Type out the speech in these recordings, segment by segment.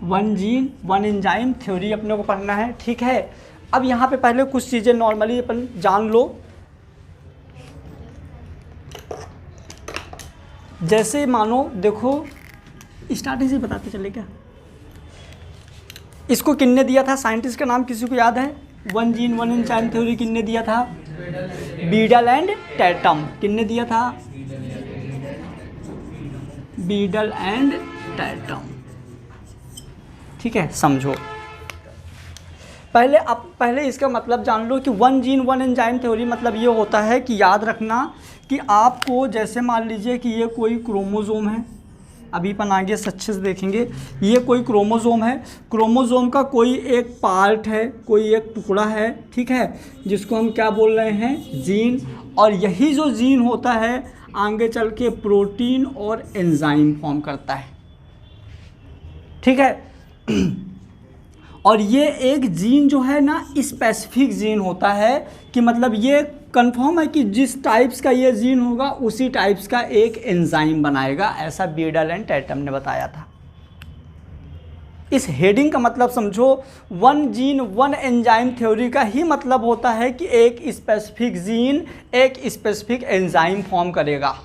One gene one enzyme theory अपने को पढ़ना है, ठीक है। अब यहाँ पे पहले कुछ चीज़ें नॉर्मली अपन जान लो। जैसे मानो देखो, स्टार्टिंग से बताते चले क्या, इसको किसने दिया था, साइंटिस्ट का नाम किसी को याद है? One gene one enzyme theory किसने दिया था? Beadle and Tatum. किसने दिया था? बीडल एंड टैटम, ठीक है। समझो पहले इसका मतलब जान लो कि one gene one enzyme theory मतलब ये होता है कि याद रखना कि आपको, जैसे मान लीजिए कि ये कोई क्रोमोसोम है, अभी अपन आगे अच्छे से देखेंगे, ये कोई क्रोमोसोम है, क्रोमोसोम का कोई एक पार्ट है, कोई एक टुकड़ा है, ठीक है, जिसको हम क्या बोल रहे हैं? जीन। और यही जो जीन होता है आगे चल के प्रोटीन और एंजाइम फॉर्म करता है, ठीक है। और ये एक जीन जो है ना स्पेसिफिक जीन होता है, कि मतलब ये कंफर्म है कि जिस टाइप्स का ये जीन होगा उसी टाइप्स का एक एंजाइम बनाएगा, ऐसा बीडल एंड टैटम ने बताया था। इस हेडिंग का मतलब समझो, one gene one enzyme theory का ही मतलब होता है कि एक स्पेसिफिक जीन एक स्पेसिफिक एंजाइम फॉर्म करेगा।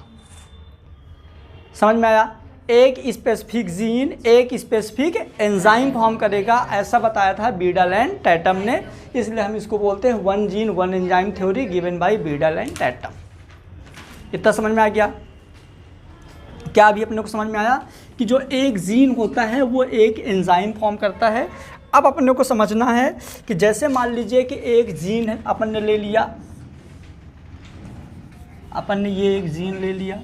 समझ में आया? एक स्पेसिफिक जीन एक स्पेसिफिक एंजाइम फॉर्म करेगा, ऐसा बताया था बीडल एंड टैटम ने। इसलिए हम इसको बोलते हैं one gene one enzyme theory given by Beadle and Tatum. इतना समझ में आ गया? क्या अभी अपने को समझ में आया कि जो एक जीन होता है वो एक एंजाइम फॉर्म करता है। अब अपने को समझना है कि जैसे मान लीजिए कि एक जीन है, अपन ने ले लिया, अपन ने ये एक जीन ले लिया,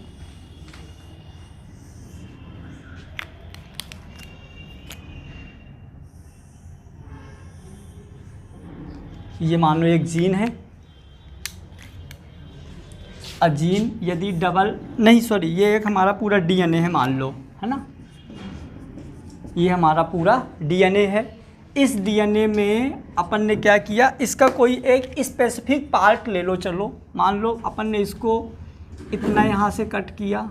ये मान लो एक जीन है। जीन यदि डबल नहीं, सॉरी, ये एक हमारा पूरा डीएनए है मान लो, है ना, ये हमारा पूरा डीएनए है। इस डीएनए में अपन ने क्या किया, इसका कोई एक स्पेसिफिक पार्ट ले लो, चलो मान लो अपन ने इसको इतना यहाँ से कट किया।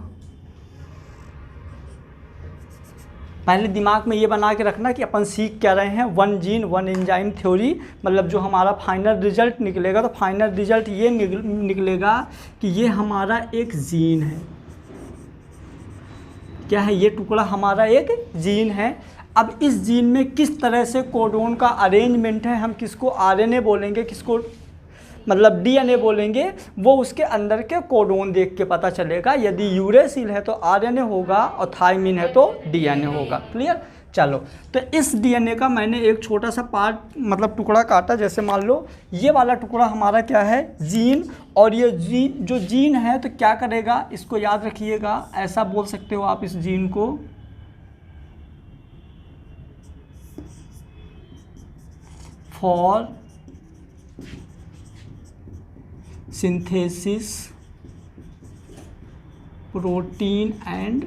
पहले दिमाग में ये बना के रखना कि अपन सीख क्या रहे हैं, one gene one enzyme theory, मतलब जो हमारा फाइनल रिजल्ट निकलेगा, तो फाइनल रिजल्ट ये निकलेगा कि ये हमारा एक जीन है। क्या है? ये टुकड़ा हमारा एक जीन है। अब इस जीन में किस तरह से कोडोन का अरेंजमेंट है, हम किसको आरएनए बोलेंगे, किसको मतलब डीएनए बोलेंगे, वो उसके अंदर के कोडोन देख के पता चलेगा। यदि यूरेसिल है तो आरएनए होगा और थायमिन है तो डीएनए होगा। क्लियर? चलो, तो इस डीएनए का मैंने एक छोटा सा पार्ट मतलब टुकड़ा काटा। जैसे मान लो ये वाला टुकड़ा हमारा क्या है? जीन। और ये जीन जो जीन है तो क्या करेगा, इसको याद रखिएगा, ऐसा बोल सकते हो आप इस जीन को, for synthesis protein and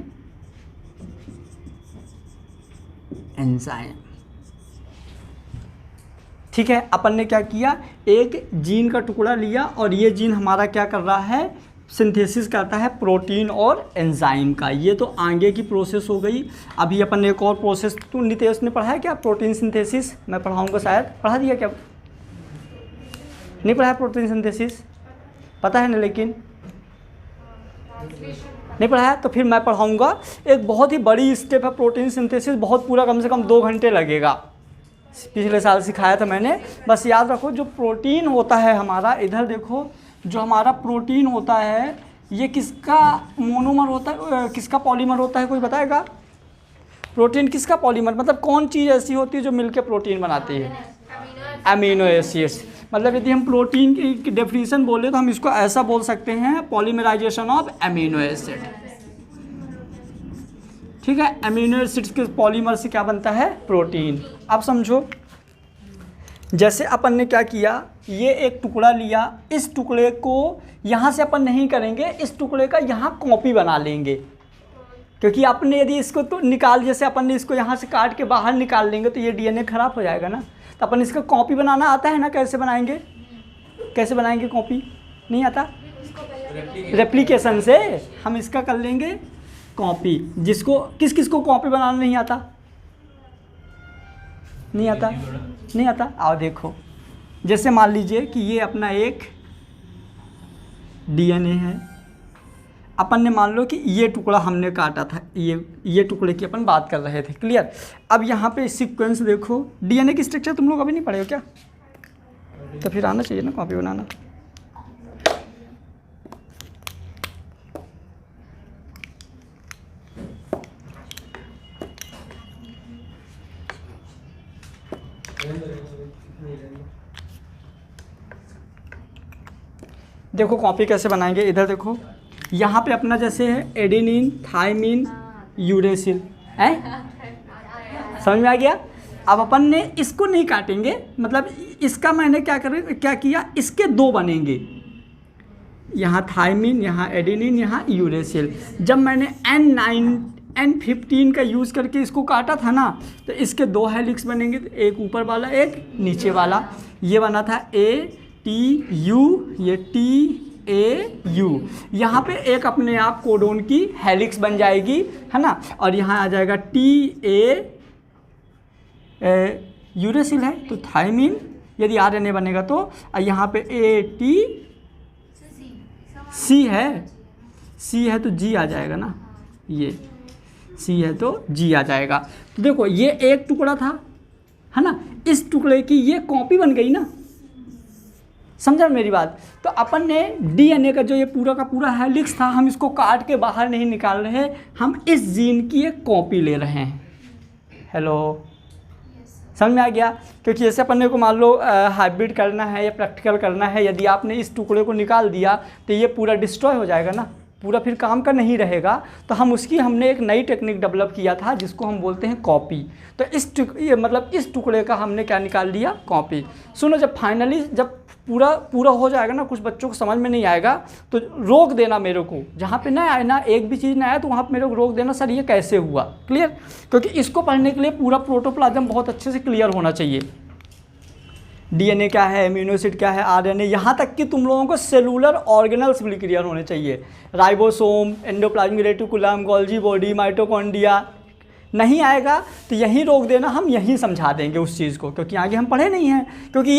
enzyme. ठीक है, अपन ने क्या किया, एक जीन का टुकड़ा लिया और ये जीन हमारा क्या कर रहा है, सिंथेसिस करता है प्रोटीन और एंजाइम का। ये तो आगे की प्रोसेस हो गई। अभी अपन ने एक और प्रोसेस, तो नितेश ने पढ़ा है क्या प्रोटीन सिंथेसिस? मैं पढ़ाऊंगा, शायद पढ़ा दिया क्या? नहीं पढ़ा है प्रोटीन सिंथेसिस? पता है ना, लेकिन नहीं पढ़ा है तो फिर मैं पढ़ाऊंगा। एक बहुत ही बड़ी स्टेप है प्रोटीन सिंथेसिस, बहुत पूरा कम से कम 2 घंटे लगेगा। पिछले साल सिखाया था मैंने। बस याद रखो, जो प्रोटीन होता है हमारा, इधर देखो, जो हमारा प्रोटीन होता है ये किसका मोनोमर होता है, किसका पॉलीमर होता है, कोई बताएगा? प्रोटीन किसका पॉलीमर, मतलब कौन चीज़ ऐसी होती है जो मिलकर प्रोटीन बनाती है? Amino acids. मतलब यदि हम प्रोटीन की डेफिनेशन बोले तो हम इसको ऐसा बोल सकते हैं, पॉलीमराइजेशन ऑफ अमीनो एसिड। ठीक है, अमीनो एसिड्स के पॉलीमर से क्या बनता है? प्रोटीन। अब समझो, जैसे अपन ने क्या किया, ये एक टुकड़ा लिया, इस टुकड़े को यहाँ से अपन नहीं करेंगे, इस टुकड़े का यहाँ कॉपी बना लेंगे। क्योंकि आपने यदि इसको तो निकाल, जैसे अपन ने इसको यहाँ से काट के बाहर निकाल लेंगे तो ये डीएनए खराब हो जाएगा ना। तो अपन इसका कॉपी बनाना आता है ना, कैसे बनाएंगे? कैसे बनाएंगे कॉपी? नहीं आता? रेप्लिकेशन से हम इसका कर लेंगे कॉपी। जिसको किस किस को कॉपी बनाना नहीं आता? नहीं आता, नहीं आता। आओ देखो, जैसे मान लीजिए कि ये अपना एक डीएनए है, अपन ने मान लो कि ये टुकड़ा हमने काटा था, ये टुकड़े की अपन बात कर रहे थे, क्लियर। अब यहाँ पे सीक्वेंस देखो, डीएनए की स्ट्रक्चर तुम लोग अभी नहीं पढ़े हो क्या? तो फिर आना चाहिए ना कॉपी बनाना। देखो कॉपी कैसे बनाएंगे, इधर देखो, यहाँ पे अपना जैसे है एडेनिन, थाइमिन, यूरेसिल है, समझ में आ गया। अब अपन ने इसको नहीं काटेंगे, मतलब इसका मैंने क्या किया, इसके दो बनेंगे, यहाँ थाइमिन, यहाँ एडेनिन, यहाँ यूरेसिल। जब मैंने N15 का यूज़ करके इसको काटा था ना, तो इसके दो हेलिक्स बनेंगे, एक ऊपर वाला एक नीचे वाला। ये बना था ATU, ये TAU। यहाँ पे एक अपने आप कोडोन की हेलिक्स बन जाएगी, है ना, और यहाँ आ जाएगा TA, यूरेसिल है तो थाइमिन, यदि RNA बनेगा तो, और यहाँ पे C है तो G आ जाएगा ना, ये C है तो G आ जाएगा। तो देखो ये एक टुकड़ा था, है ना, इस टुकड़े की ये कॉपी बन गई ना, समझा मेरी बात। तो अपन ने डीएनए का जो ये पूरा का पूरा हेलिक्स था, हम इसको काट के बाहर नहीं निकाल रहे, हम इस जीन की एक कॉपी ले रहे हैं। हेलो, समझ में आ गया? क्योंकि जैसे अपन ने को मान लो हाइब्रिड करना है या प्रैक्टिकल करना है, यदि आपने इस टुकड़े को निकाल दिया तो ये पूरा डिस्ट्रॉय हो जाएगा ना, पूरा फिर काम का नहीं रहेगा। तो हमने एक नई टेक्निक डेवलप किया था जिसको हम बोलते हैं कॉपी। तो इस टुकड़े का हमने क्या निकाल लिया, कॉपी। सुनो, जब फाइनली जब पूरा हो जाएगा ना, कुछ बच्चों को समझ में नहीं आएगा तो रोक देना मेरे को, जहाँ पे ना आए ना, एक भी चीज़ ना आए तो वहाँ पे मेरे को रोक देना, सर ये कैसे हुआ, क्लियर। क्योंकि इसको पढ़ने के लिए पूरा प्रोटोप्लाज्म बहुत अच्छे से क्लियर होना चाहिए। डीएनए क्या है, एमिनो एसिड क्या है, आरएनए, यहाँ तक कि तुम लोगों को सेलुलर ऑर्गेनल्स भी क्लियर होने चाहिए। Ribosome, endoplasmic reticulum, Golgi body, mitochondria. नहीं आएगा तो यहीं रोक देना, हम यहीं समझा देंगे उस चीज़ को, क्योंकि आगे हम पढ़े नहीं हैं। क्योंकि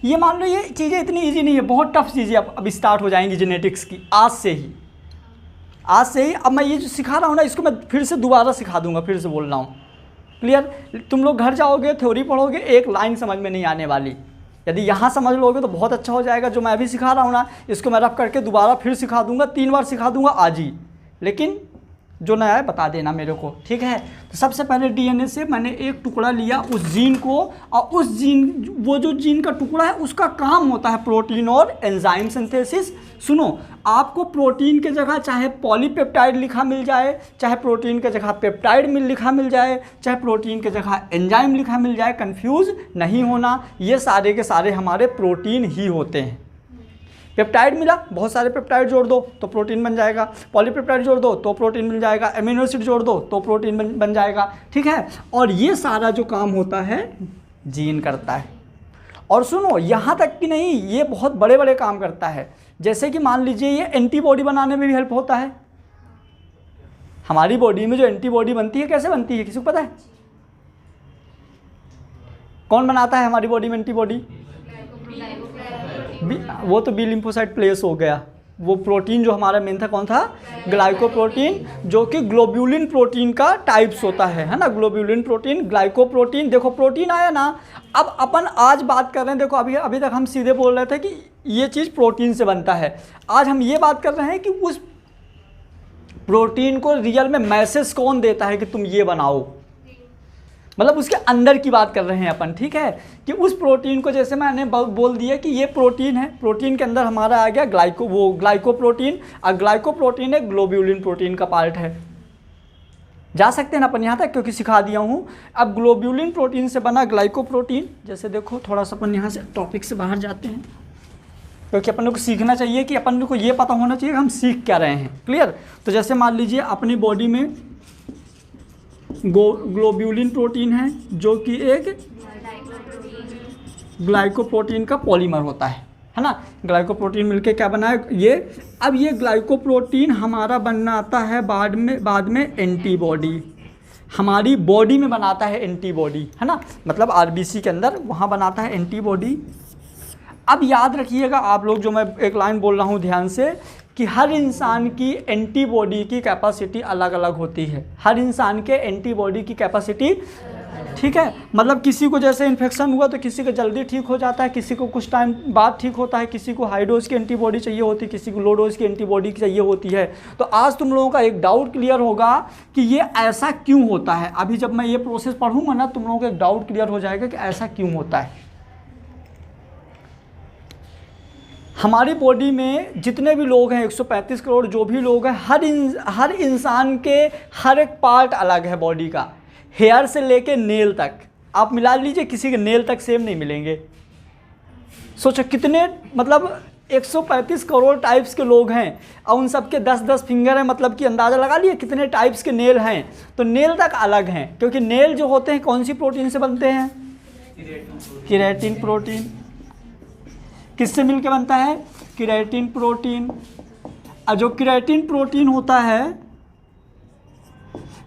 ये मान लो ये चीज़ें इतनी इजी नहीं है, बहुत टफ चीज़ें अब स्टार्ट हो जाएंगी जेनेटिक्स की, आज से ही। अब मैं ये जो सिखा रहा हूँ ना, इसको मैं फिर से दोबारा सिखा दूंगा, फिर से बोल रहा हूँ, क्लियर। तुम लोग घर जाओगे, थ्योरी पढ़ोगे, एक लाइन समझ में नहीं आने वाली। यदि यहाँ समझ लोगे तो बहुत अच्छा हो जाएगा। जो मैं अभी सिखा रहा हूँ ना, इसको मैं रफ करके दोबारा फिर सिखा दूंगा, 3 बार सिखा दूंगा आज ही, लेकिन जो नया है बता देना मेरे को, ठीक है। तो सबसे पहले डीएनए से मैंने एक टुकड़ा लिया, उस जीन को, और वो जो जीन का टुकड़ा है उसका काम होता है प्रोटीन और एंजाइम सिंथेसिस। सुनो, आपको प्रोटीन के जगह चाहे पॉलीपेप्टाइड लिखा मिल जाए, चाहे प्रोटीन के जगह पेप्टाइड लिखा मिल जाए, चाहे प्रोटीन के जगह एंजाइम लिखा मिल जाए, कंफ्यूज नहीं होना, ये सारे के सारे हमारे प्रोटीन ही होते हैं। पेप्टाइड मिला, बहुत सारे पेप्टाइड जोड़ दो तो प्रोटीन बन जाएगा, पॉलीपेप्टाइड जोड़ दो तो प्रोटीन बन जाएगा, एमिनो एसिड जोड़ दो तो प्रोटीन बन जाएगा, ठीक है। और ये सारा जो काम होता है जीन करता है। और सुनो, यहाँ तक कि नहीं, ये बहुत बड़े बड़े काम करता है। जैसे कि मान लीजिए ये एंटीबॉडी बनाने में भी हेल्प होता है। हमारी बॉडी में जो एंटीबॉडी बनती है, कैसे बनती है, किसी को पता है? कौन बनाता है हमारी बॉडी में एंटीबॉडी? वो तो बी लिम्फोसाइट प्लेस हो गया। वो प्रोटीन जो हमारा मेन था, कौन था? ग्लाइकोप्रोटीन, जो कि ग्लोब्यूलिन प्रोटीन का टाइप्स होता है ना, ग्लोब्यूलिन प्रोटीन, ग्लाइकोप्रोटीन। देखो प्रोटीन आया ना, अब अपन आज बात कर रहे हैं, देखो अभी तक हम सीधे बोल रहे थे कि ये चीज़ प्रोटीन से बनता है। आज हम ये बात कर रहे हैं कि उस प्रोटीन को रियल में मैसेज कौन देता है कि तुम ये बनाओ, मतलब उसके अंदर की बात कर रहे हैं अपन, ठीक है। कि उस प्रोटीन को, जैसे मैंने बोल दिया कि ये प्रोटीन है, प्रोटीन के अंदर हमारा आ गया ग्लाइकोप्रोटीन, और ग्लाइकोप्रोटीन एक ग्लोब्यूलिन प्रोटीन का पार्ट है। जा सकते हैं ना अपन यहाँ तक, क्योंकि सिखा दिया हूँ। अब ग्लोब्यूलिन प्रोटीन से बना ग्लाइकोप्रोटीन। जैसे देखो, थोड़ा सा अपन यहाँ से टॉपिक से बाहर जाते हैं, क्योंकि अपन को सीखना चाहिए कि अपन को ये पता होना चाहिए कि हम सीख क्या रहे हैं, क्लियर। तो जैसे मान लीजिए अपनी बॉडी में ग्लोब्यूलिन प्रोटीन है, जो कि एक ग्लाइकोप्रोटीन का पॉलीमर होता है ना। ग्लाइकोप्रोटीन मिलके क्या बना है ये। अब ये ग्लाइकोप्रोटीन हमारा बनना आता है बाद में एंटीबॉडी। हमारी बॉडी में बनाता है एंटीबॉडी, है ना, मतलब आरबीसी के अंदर वहाँ बनाता है एंटीबॉडी। अब याद रखिएगा आप लोग, जो मैं एक लाइन बोल रहा हूँ ध्यान से, कि हर इंसान की एंटीबॉडी की कैपेसिटी अलग अलग होती है। हर इंसान के एंटीबॉडी की कैपेसिटी, ठीक है, मतलब किसी को जैसे इन्फेक्शन हुआ तो किसी को जल्दी ठीक हो जाता है, किसी को कुछ टाइम बाद ठीक होता है, किसी को हाई डोज की एंटीबॉडी चाहिए होती है, किसी को लो डोज की एंटीबॉडी चाहिए होती है। तो आज तुम लोगों का एक डाउट क्लियर होगा कि ये ऐसा क्यों होता है। अभी जब मैं ये प्रोसेस पढ़ूंगा ना, तुम लोगों को एक डाउट क्लियर हो जाएगा कि ऐसा क्यों होता है। हमारी बॉडी में जितने भी लोग हैं, 135 करोड़ जो भी लोग हैं, हर इंसान के हर एक पार्ट अलग है बॉडी का, हेयर से लेके नेल तक। आप मिला लीजिए, किसी के नेल तक सेम नहीं मिलेंगे। सोचो कितने, मतलब 135 करोड़ टाइप्स के लोग हैं और उन सबके 10-10 फिंगर हैं, मतलब कि अंदाज़ा लगा लिए कितने टाइप्स के नेल हैं। तो नेल तक अलग हैं, क्योंकि नेल जो होते हैं कौन सी प्रोटीन से बनते हैं? Keratin protein. किससे मिलके बनता है? Keratin protein. और जो केराटिन प्रोटीन होता है,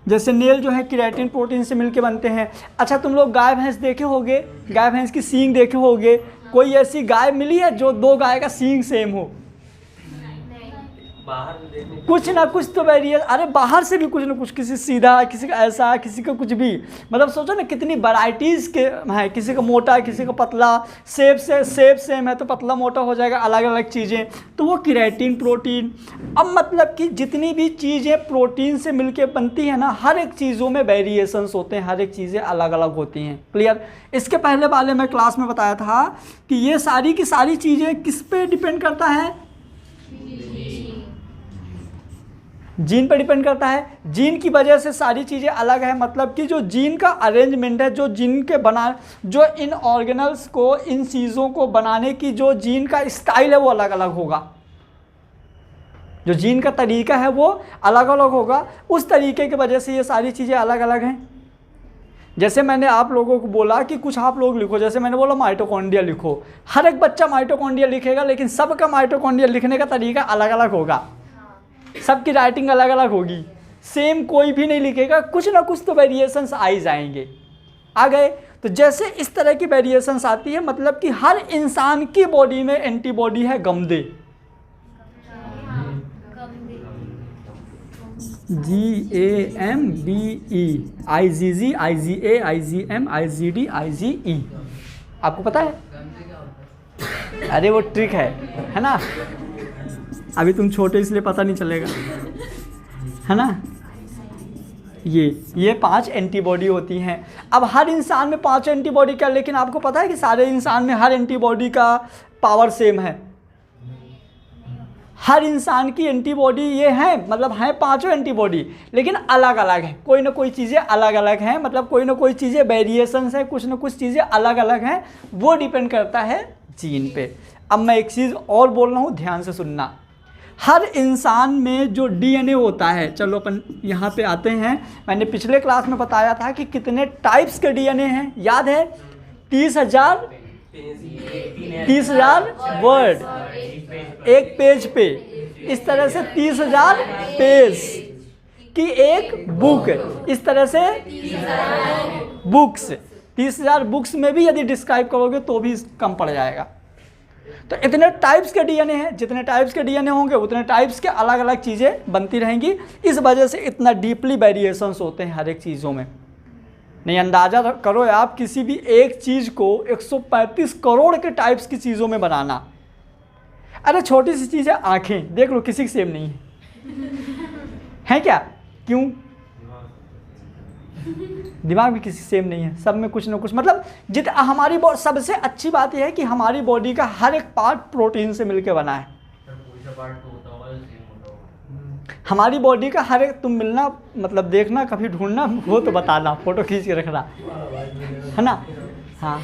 जैसे नेल जो है केराटिन प्रोटीन से मिलके बनते हैं। अच्छा, तुम लोग गाय भैंस देखे होगे, गाय भैंस की सींग देखे होगे। कोई ऐसी गाय मिली है जो दो गाय का सींग सेम हो? कुछ ना कुछ तो वेरिएशन, अरे बाहर से भी कुछ ना कुछ, किसी सीधा, किसी का ऐसा, किसी का कुछ भी। मतलब सोचो ना कितनी वैरायटीज़ के हैं, किसी का मोटा, किसी का पतला, शेप सेम है तो पतला मोटा हो जाएगा, अलग अलग चीज़ें। तो वो केराटिन प्रोटीन। अब मतलब कि जितनी भी चीज़ें प्रोटीन से मिलके बनती हैं ना, हर एक चीज़ों में वेरिएशंस होते हैं, हर एक चीज़ें अलग अलग होती हैं। क्लियर? इसके पहले वाले मैं क्लास में बताया था कि ये सारी की सारी चीज़ें किस पे डिपेंड करता है? जीन पर डिपेंड करता है। जीन की वजह से सारी चीज़ें अलग है, मतलब कि जो जीन का अरेंजमेंट है, जो जीन के जो इन ऑर्गेनल्स को, इन चीज़ों को बनाने की जो जीन का स्टाइल है वो अलग अलग होगा। जो जीन का तरीका है वो अलग अलग होगा। उस तरीके की वजह से ये सारी चीज़ें अलग अलग हैं। जैसे मैंने आप लोगों को बोला कि कुछ आप लोग लिखो, जैसे मैंने बोला माइटोकॉन्ड्रिया लिखो। हर एक बच्चा माइटोकॉन्ड्रिया लिखेगा, लेकिन सबका माइटोकॉन्ड्रिया लिखने का तरीका अलग अलग होगा, सबकी राइटिंग अलग अलग होगी, सेम कोई भी नहीं लिखेगा। कुछ ना कुछ तो वेरिएशंस आ ही जाएंगे। आ गए? तो जैसे इस तरह की वेरिएशंस आती है, मतलब कि हर इंसान की बॉडी में एंटीबॉडी है गमदे, GAMBE, IgG, IgA, IgM, IgD, IgE। आपको पता है? अरे वो ट्रिक है ना, अभी तुम छोटे इसलिए पता नहीं चलेगा, है ना। ये 5 एंटीबॉडी होती हैं। अब हर इंसान में 5 एंटीबॉडी का, लेकिन आपको पता है कि सारे इंसान में हर एंटीबॉडी का पावर सेम है। हर इंसान की एंटीबॉडी ये है, मतलब हैं 5 एंटीबॉडी, लेकिन अलग अलग हैं। कोई ना कोई चीज़ें अलग अलग हैं, मतलब कोई ना कोई चीज़ें वेरिएशंस हैं, कुछ ना कुछ चीज़ें अलग अलग हैं। वो डिपेंड करता है जीन पे। अब मैं एक चीज़ और बोल रहा हूँ, ध्यान से सुनना। हर इंसान में जो डीएनए होता है, चलो अपन यहाँ पे आते हैं। मैंने पिछले क्लास में बताया था कि कितने टाइप्स के डीएनए हैं, याद है? 30,000 वर्ड एक पेज पे, इस तरह से 30,000 पेज की एक बुक, इस तरह से बुक्स, 30,000 बुक्स में भी यदि डिस्क्राइब करोगे तो भी कम पड़ जाएगा। तो इतने टाइप्स के डीएनए हैं, जितने टाइप्स के डीएनए होंगे उतने टाइप्स के अलग अलग चीज़ें बनती रहेंगी। इस वजह से इतना डीपली वेरिएशंस होते हैं हर एक चीज़ों में। नहीं, अंदाज़ा करो आप, किसी भी एक चीज़ को 135 करोड़ के टाइप्स की चीज़ों में बनाना। अरे छोटी सी चीज़ है, आँखें देख लो, किसी की सेम नहीं है क्या? क्यों? दिमाग भी किसी सेम नहीं है, सब में कुछ ना कुछ, मतलब हमारी सबसे अच्छी बात यह है कि हमारी बॉडी का हर एक पार्ट प्रोटीन से मिलके बना है। हमारी बॉडी का हर एक, तुम मिलना मतलब देखना, कभी ढूंढना हो तो बताना, फोटो खींच के रखना, है ना। हाँ,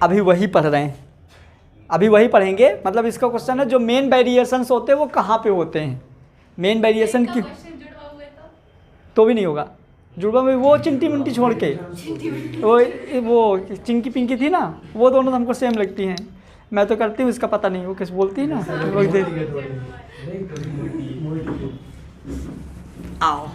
अभी वही पढ़ रहे हैं, अभी वही पढ़ेंगे। मतलब इसका क्वेश्चन है जो मेन वेरिएशंस होते हैं वो कहाँ पे होते हैं। मेन वेरिएशन की तो भी नहीं होगा, जुड़वा में वो चिंटी मिंटी छोड़ के, वो चिंकी पिंकी थी ना, वो दोनों हमको सेम लगती हैं। मैं तो करती हूँ, इसका पता नहीं, वो किस बोलती है ना वो दे आओ।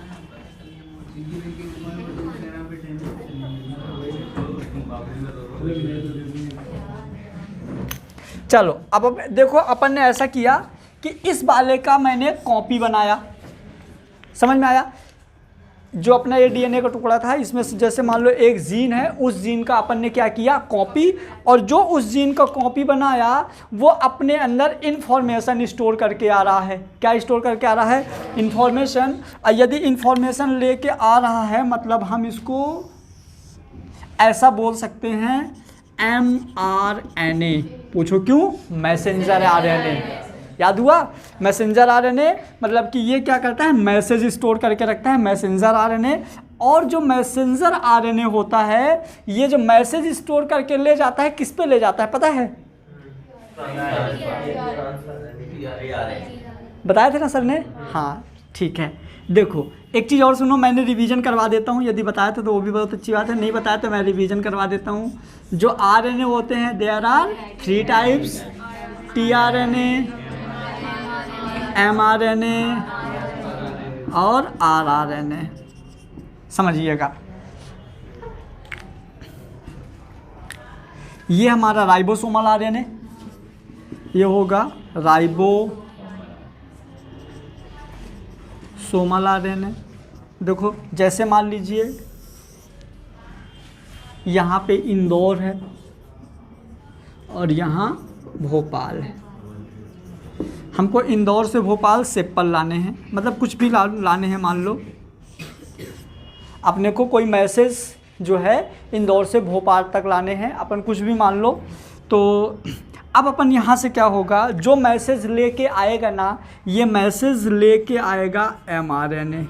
चलो अब देखो, अपन ने ऐसा किया कि इस वाले का मैंने कॉपी बनाया, समझ में आया। जो अपना ये डीएनए का टुकड़ा था, इसमें से जैसे मान लो एक जीन है, उस जीन का अपन ने क्या किया, कॉपी, और जो उस जीन का कॉपी बनाया वो अपने अंदर इंफॉर्मेशन स्टोर करके आ रहा है। क्या स्टोर करके आ रहा है, इंफॉर्मेशन। यदि इंफॉर्मेशन लेके आ रहा है मतलब हम इसको ऐसा बोल सकते हैं mRNA। पूछो क्यों, मैसेंजर आरएनए। याद हुआ, मैसेंजर आरएनए मतलब कि ये क्या करता है, मैसेज स्टोर करके रखता है, मैसेंजर आरएनए। और जो मैसेंजर आरएनए होता है, ये जो मैसेज स्टोर करके ले जाता है, किस पे ले जाता है पता है, बताया था ना सर ने। हाँ ठीक है, देखो एक चीज़ और सुनो, मैंने रिवीजन करवा देता हूँ। यदि बताया था तो वो भी बहुत अच्छी बात है, नहीं बताया तो मैं रिवीजन करवा देता हूँ। जो आरएनए होते हैं, there are 3 types, tRNA, mRNA और आरआरएनए। समझिएगा, ये हमारा राइबोसोमल आरएनए, ये होगा राइबोसोमल आरएनए। देखो जैसे मान लीजिए यहाँ पे इंदौर है और यहाँ भोपाल है, हमको इंदौर से भोपाल सैंपल लाने हैं, मतलब कुछ भी लाने हैं। मान लो अपने को कोई मैसेज जो है इंदौर से भोपाल तक लाने हैं, अपन कुछ भी मान लो। तो अब अपन यहाँ से क्या होगा, जो मैसेज लेके आएगा ना, ये मैसेज लेके आएगा mRNA,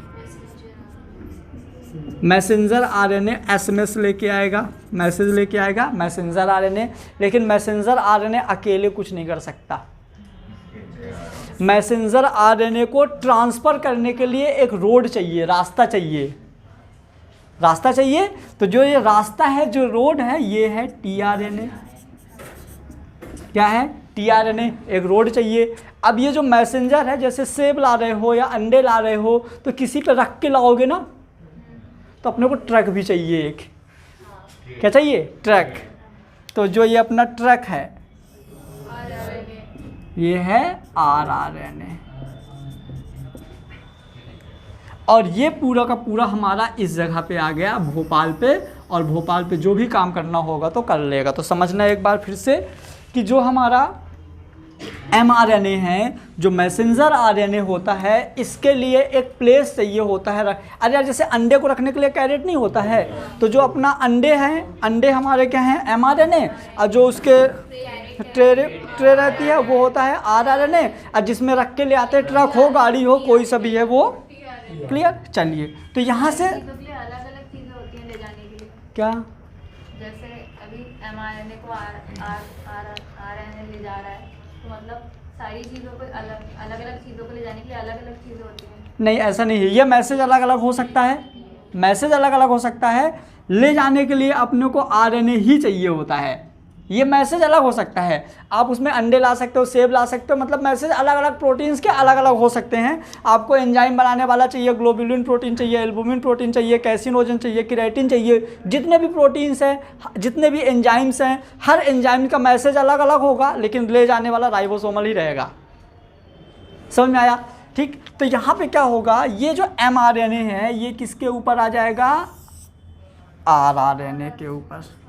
मैसेंजर आरएनए एसएमएस लेके आएगा, मैसेज लेके आएगा मैसेंजर आरएनए। लेकिन मैसेंजर आरएनए अकेले कुछ नहीं कर सकता। मैसेंजर आरएनए को ट्रांसफ़र करने के लिए एक रोड चाहिए, रास्ता चाहिए, रास्ता चाहिए। तो जो ये रास्ता है, जो रोड है, ये है टीआरएनए। क्या है, टीआरएनए, एक रोड चाहिए। अब ये जो मैसेंजर है, जैसे सेब ला रहे हो या अंडे ला रहे हो, तो किसी पे रख के लाओगे ना, तो अपने को ट्रक भी चाहिए एक। क्या चाहिए, ट्रक। तो जो ये अपना ट्रक है, ये है आरआरएनए। और ये पूरा का पूरा हमारा इस जगह पे आ गया, भोपाल पे। और भोपाल पे जो भी काम करना होगा तो कर लेगा। तो समझना एक बार फिर से कि जो हमारा mRNA है, जो मैसेंजर आरएनए होता है, इसके लिए एक प्लेस चाहिए होता है। अरे यार, जैसे अंडे को रखने के लिए कैरेट नहीं होता है, तो जो अपना अंडे हैं, अंडे हमारे क्या हैं, mRNA, और जो उसके ट्रे रहती है वो होता है आरआरएनए, और जिसमें रख के ले आते हैं, ट्रक हो, गाड़ी हो, कोई सा भी है वो। क्लियर। चलिए, तो यहाँ से अलग अलग चीजें होती हैं ले जाने के लिए। क्या, जैसे अभी mRNA को आरएनए ले जा रहा है, तो मतलब सारी चीज़ों को अलग अलग चीज़ों को ले जाने के लिए अलग अलग चीज़ें होती हैं। नहीं, ऐसा नहीं है। ये मैसेज अलग अलग हो सकता है, मैसेज अलग अलग हो सकता है। ले जाने के लिए अपने को आरएनए ही चाहिए होता है। ये मैसेज अलग हो सकता है, आप उसमें अंडे ला सकते हो, सेब ला सकते हो, मतलब मैसेज अलग अलग प्रोटीन्स के अलग अलग हो सकते हैं। आपको एंजाइम बनाने वाला चाहिए, ग्लोबुलिन प्रोटीन चाहिए, एल्बुमिन प्रोटीन चाहिए, कैसिनोजन चाहिए, केराटिन चाहिए, जितने भी प्रोटीन्स हैं, जितने भी एंजाइम्स हैं, हर एंजाइम का मैसेज अलग अलग होगा, लेकिन ले जाने वाला राइबोसोमल ही रहेगा। समझ में आया? ठीक। तो यहाँ पे क्या होगा, ये जो mRNA है, ये किसके ऊपर आ जाएगा, rRNA के ऊपर।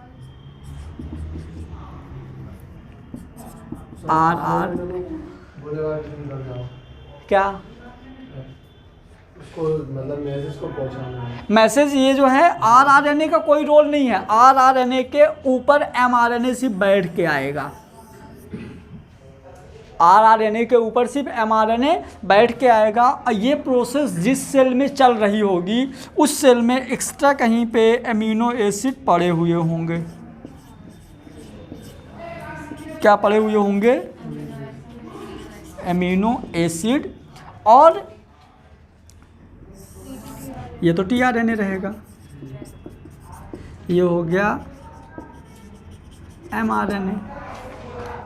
आर क्या, उसको मतलब मैसेज को पहुंचाना है। मैसेज ये जो है आरआरएनए का कोई रोल नहीं है। आरआरएनए के ऊपर mRNA सिर्फ बैठ के आएगा। आरआरएनए के ऊपर सिर्फ mRNA बैठ के आएगा। और ये प्रोसेस जिस सेल में चल रही होगी, उस सेल में एक्स्ट्रा कहीं पे एमिनो एसिड पड़े हुए होंगे। क्या पड़े हुए होंगे, एमिनो एसिड। और ये तो टीआरएनए रहेगा, ये हो गया mRNA।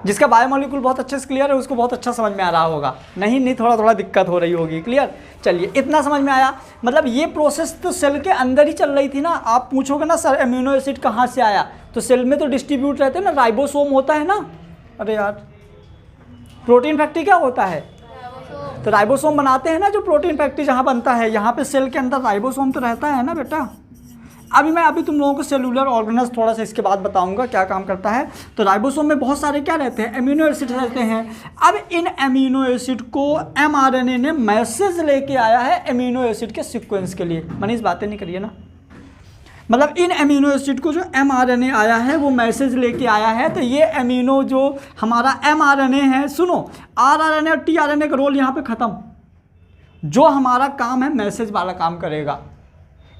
जिसका बायोमोलिक्यूल बहुत अच्छे से क्लियर है उसको बहुत अच्छा समझ में आ रहा होगा, नहीं थोड़ा थोड़ा दिक्कत हो रही होगी। क्लियर, चलिए इतना समझ में आया। मतलब ये प्रोसेस तो सेल के अंदर ही चल रही थी ना। आप पूछोगे ना सर अमीनो एसिड कहाँ से आया, तो सेल में तो डिस्ट्रीब्यूट रहते हैं ना, राइबोसोम होता है ना। अरे यार प्रोटीन फैक्ट्री क्या होता है, तो राइबोसोम बनाते हैं ना, जो प्रोटीन फैक्ट्री जहाँ बनता है, यहाँ पे सेल के अंदर राइबोसोम तो रहता है ना बेटा। अभी तुम लोगों को सेलुलर ऑर्गेनल्स थोड़ा सा इसके बाद बताऊंगा क्या काम करता है। तो राइबोसोम में बहुत सारे क्या रहते हैं, एमिनो एसिड रहते हैं। अब इन एमिनो एसिड को एमआरएनए ने मैसेज लेके आया है एमिनो एसिड के सीक्वेंस के लिए। मनीष बातें नहीं करिए ना। मतलब इन एमिनो एसिड को जो एमआरएनए आया है वो मैसेज लेके आया है। तो ये एमिनो जो हमारा एमआरएनए है, सुनो आरआरएनए और टीआरएनए का रोल यहाँ पे ख़त्म। जो हमारा काम है मैसेज वाला काम करेगा।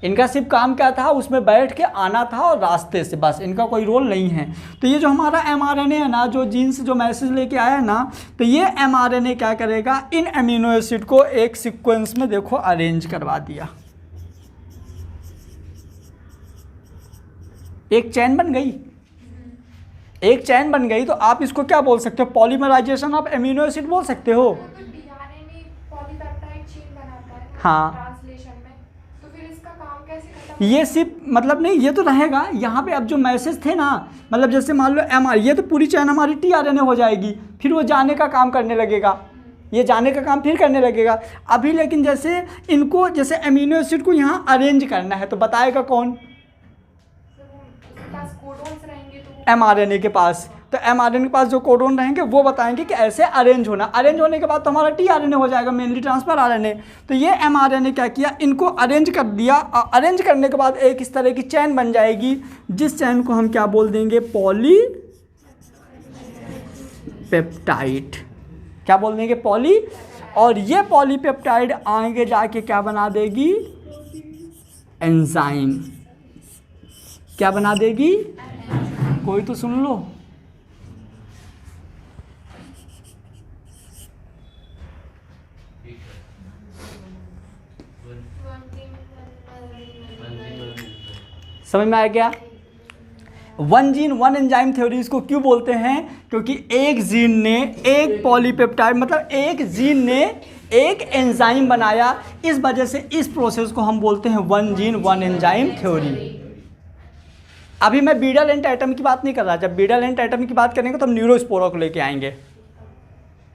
इनका सिर्फ काम क्या था, उसमें बैठ के आना था और रास्ते से, बस इनका कोई रोल नहीं है। तो ये जो हमारा एमआरएनए है ना, जो जीन से जो मैसेज लेके आया है ना, तो ये एमआरएनए क्या करेगा, इन एमिनो एसिड को एक सीक्वेंस में देखो अरेंज करवा दिया। एक चैन बन गई, एक चैन बन गई। तो आप इसको क्या बोल सकते हो, पॉलीमराइजेशन ऑफ एमिनो एसिड बोल सकते हो। हाँ, ये सिर्फ मतलब नहीं, ये तो रहेगा यहाँ पे। अब जो मैसेज थे ना, मतलब जैसे मान लो एमआर, ये तो पूरी चैन हमारी टीआरएनए हो जाएगी, फिर वो जाने का काम करने लगेगा, ये जाने का काम फिर करने लगेगा। अभी लेकिन जैसे इनको, जैसे एमिनो एसिड को यहाँ अरेंज करना है, तो बताएगा कौन, एमआरएनए के पास। तो एमआरएनए के पास जो कोडोन रहेंगे वो बताएंगे कि ऐसे अरेंज होना। अरेंज होने के बाद तो हमारा टीआरएनए हो जाएगा, मेनली ट्रांसफर आरएनए। तो ये एमआरएनए क्या किया, इनको अरेंज कर दिया। अरेंज करने के बाद एक इस तरह की चैन बन जाएगी, जिस चैन को हम क्या बोल देंगे, पॉलीपेप्टाइड। क्या बोल देंगे, पॉली। और ये पॉलीपेप्टाइड आगे जाके क्या बना देगी, एंजाइम। क्या बना देगी, कोई तो सुन लो। समझ में आया क्या। One gene one enzyme theory इसको क्यों बोलते हैं, क्योंकि एक जीन ने एक पॉलीपेप्टाइड, मतलब एक जीन ने एक एंजाइम बनाया। इस वजह से इस प्रोसेस को हम बोलते हैं one gene one enzyme theory. अभी मैं बीडल एंड एटम की बात नहीं कर रहा। जब बीडल एंड एटम की बात करेंगे तो हम न्यूरोस्पोरा को लेके आएंगे,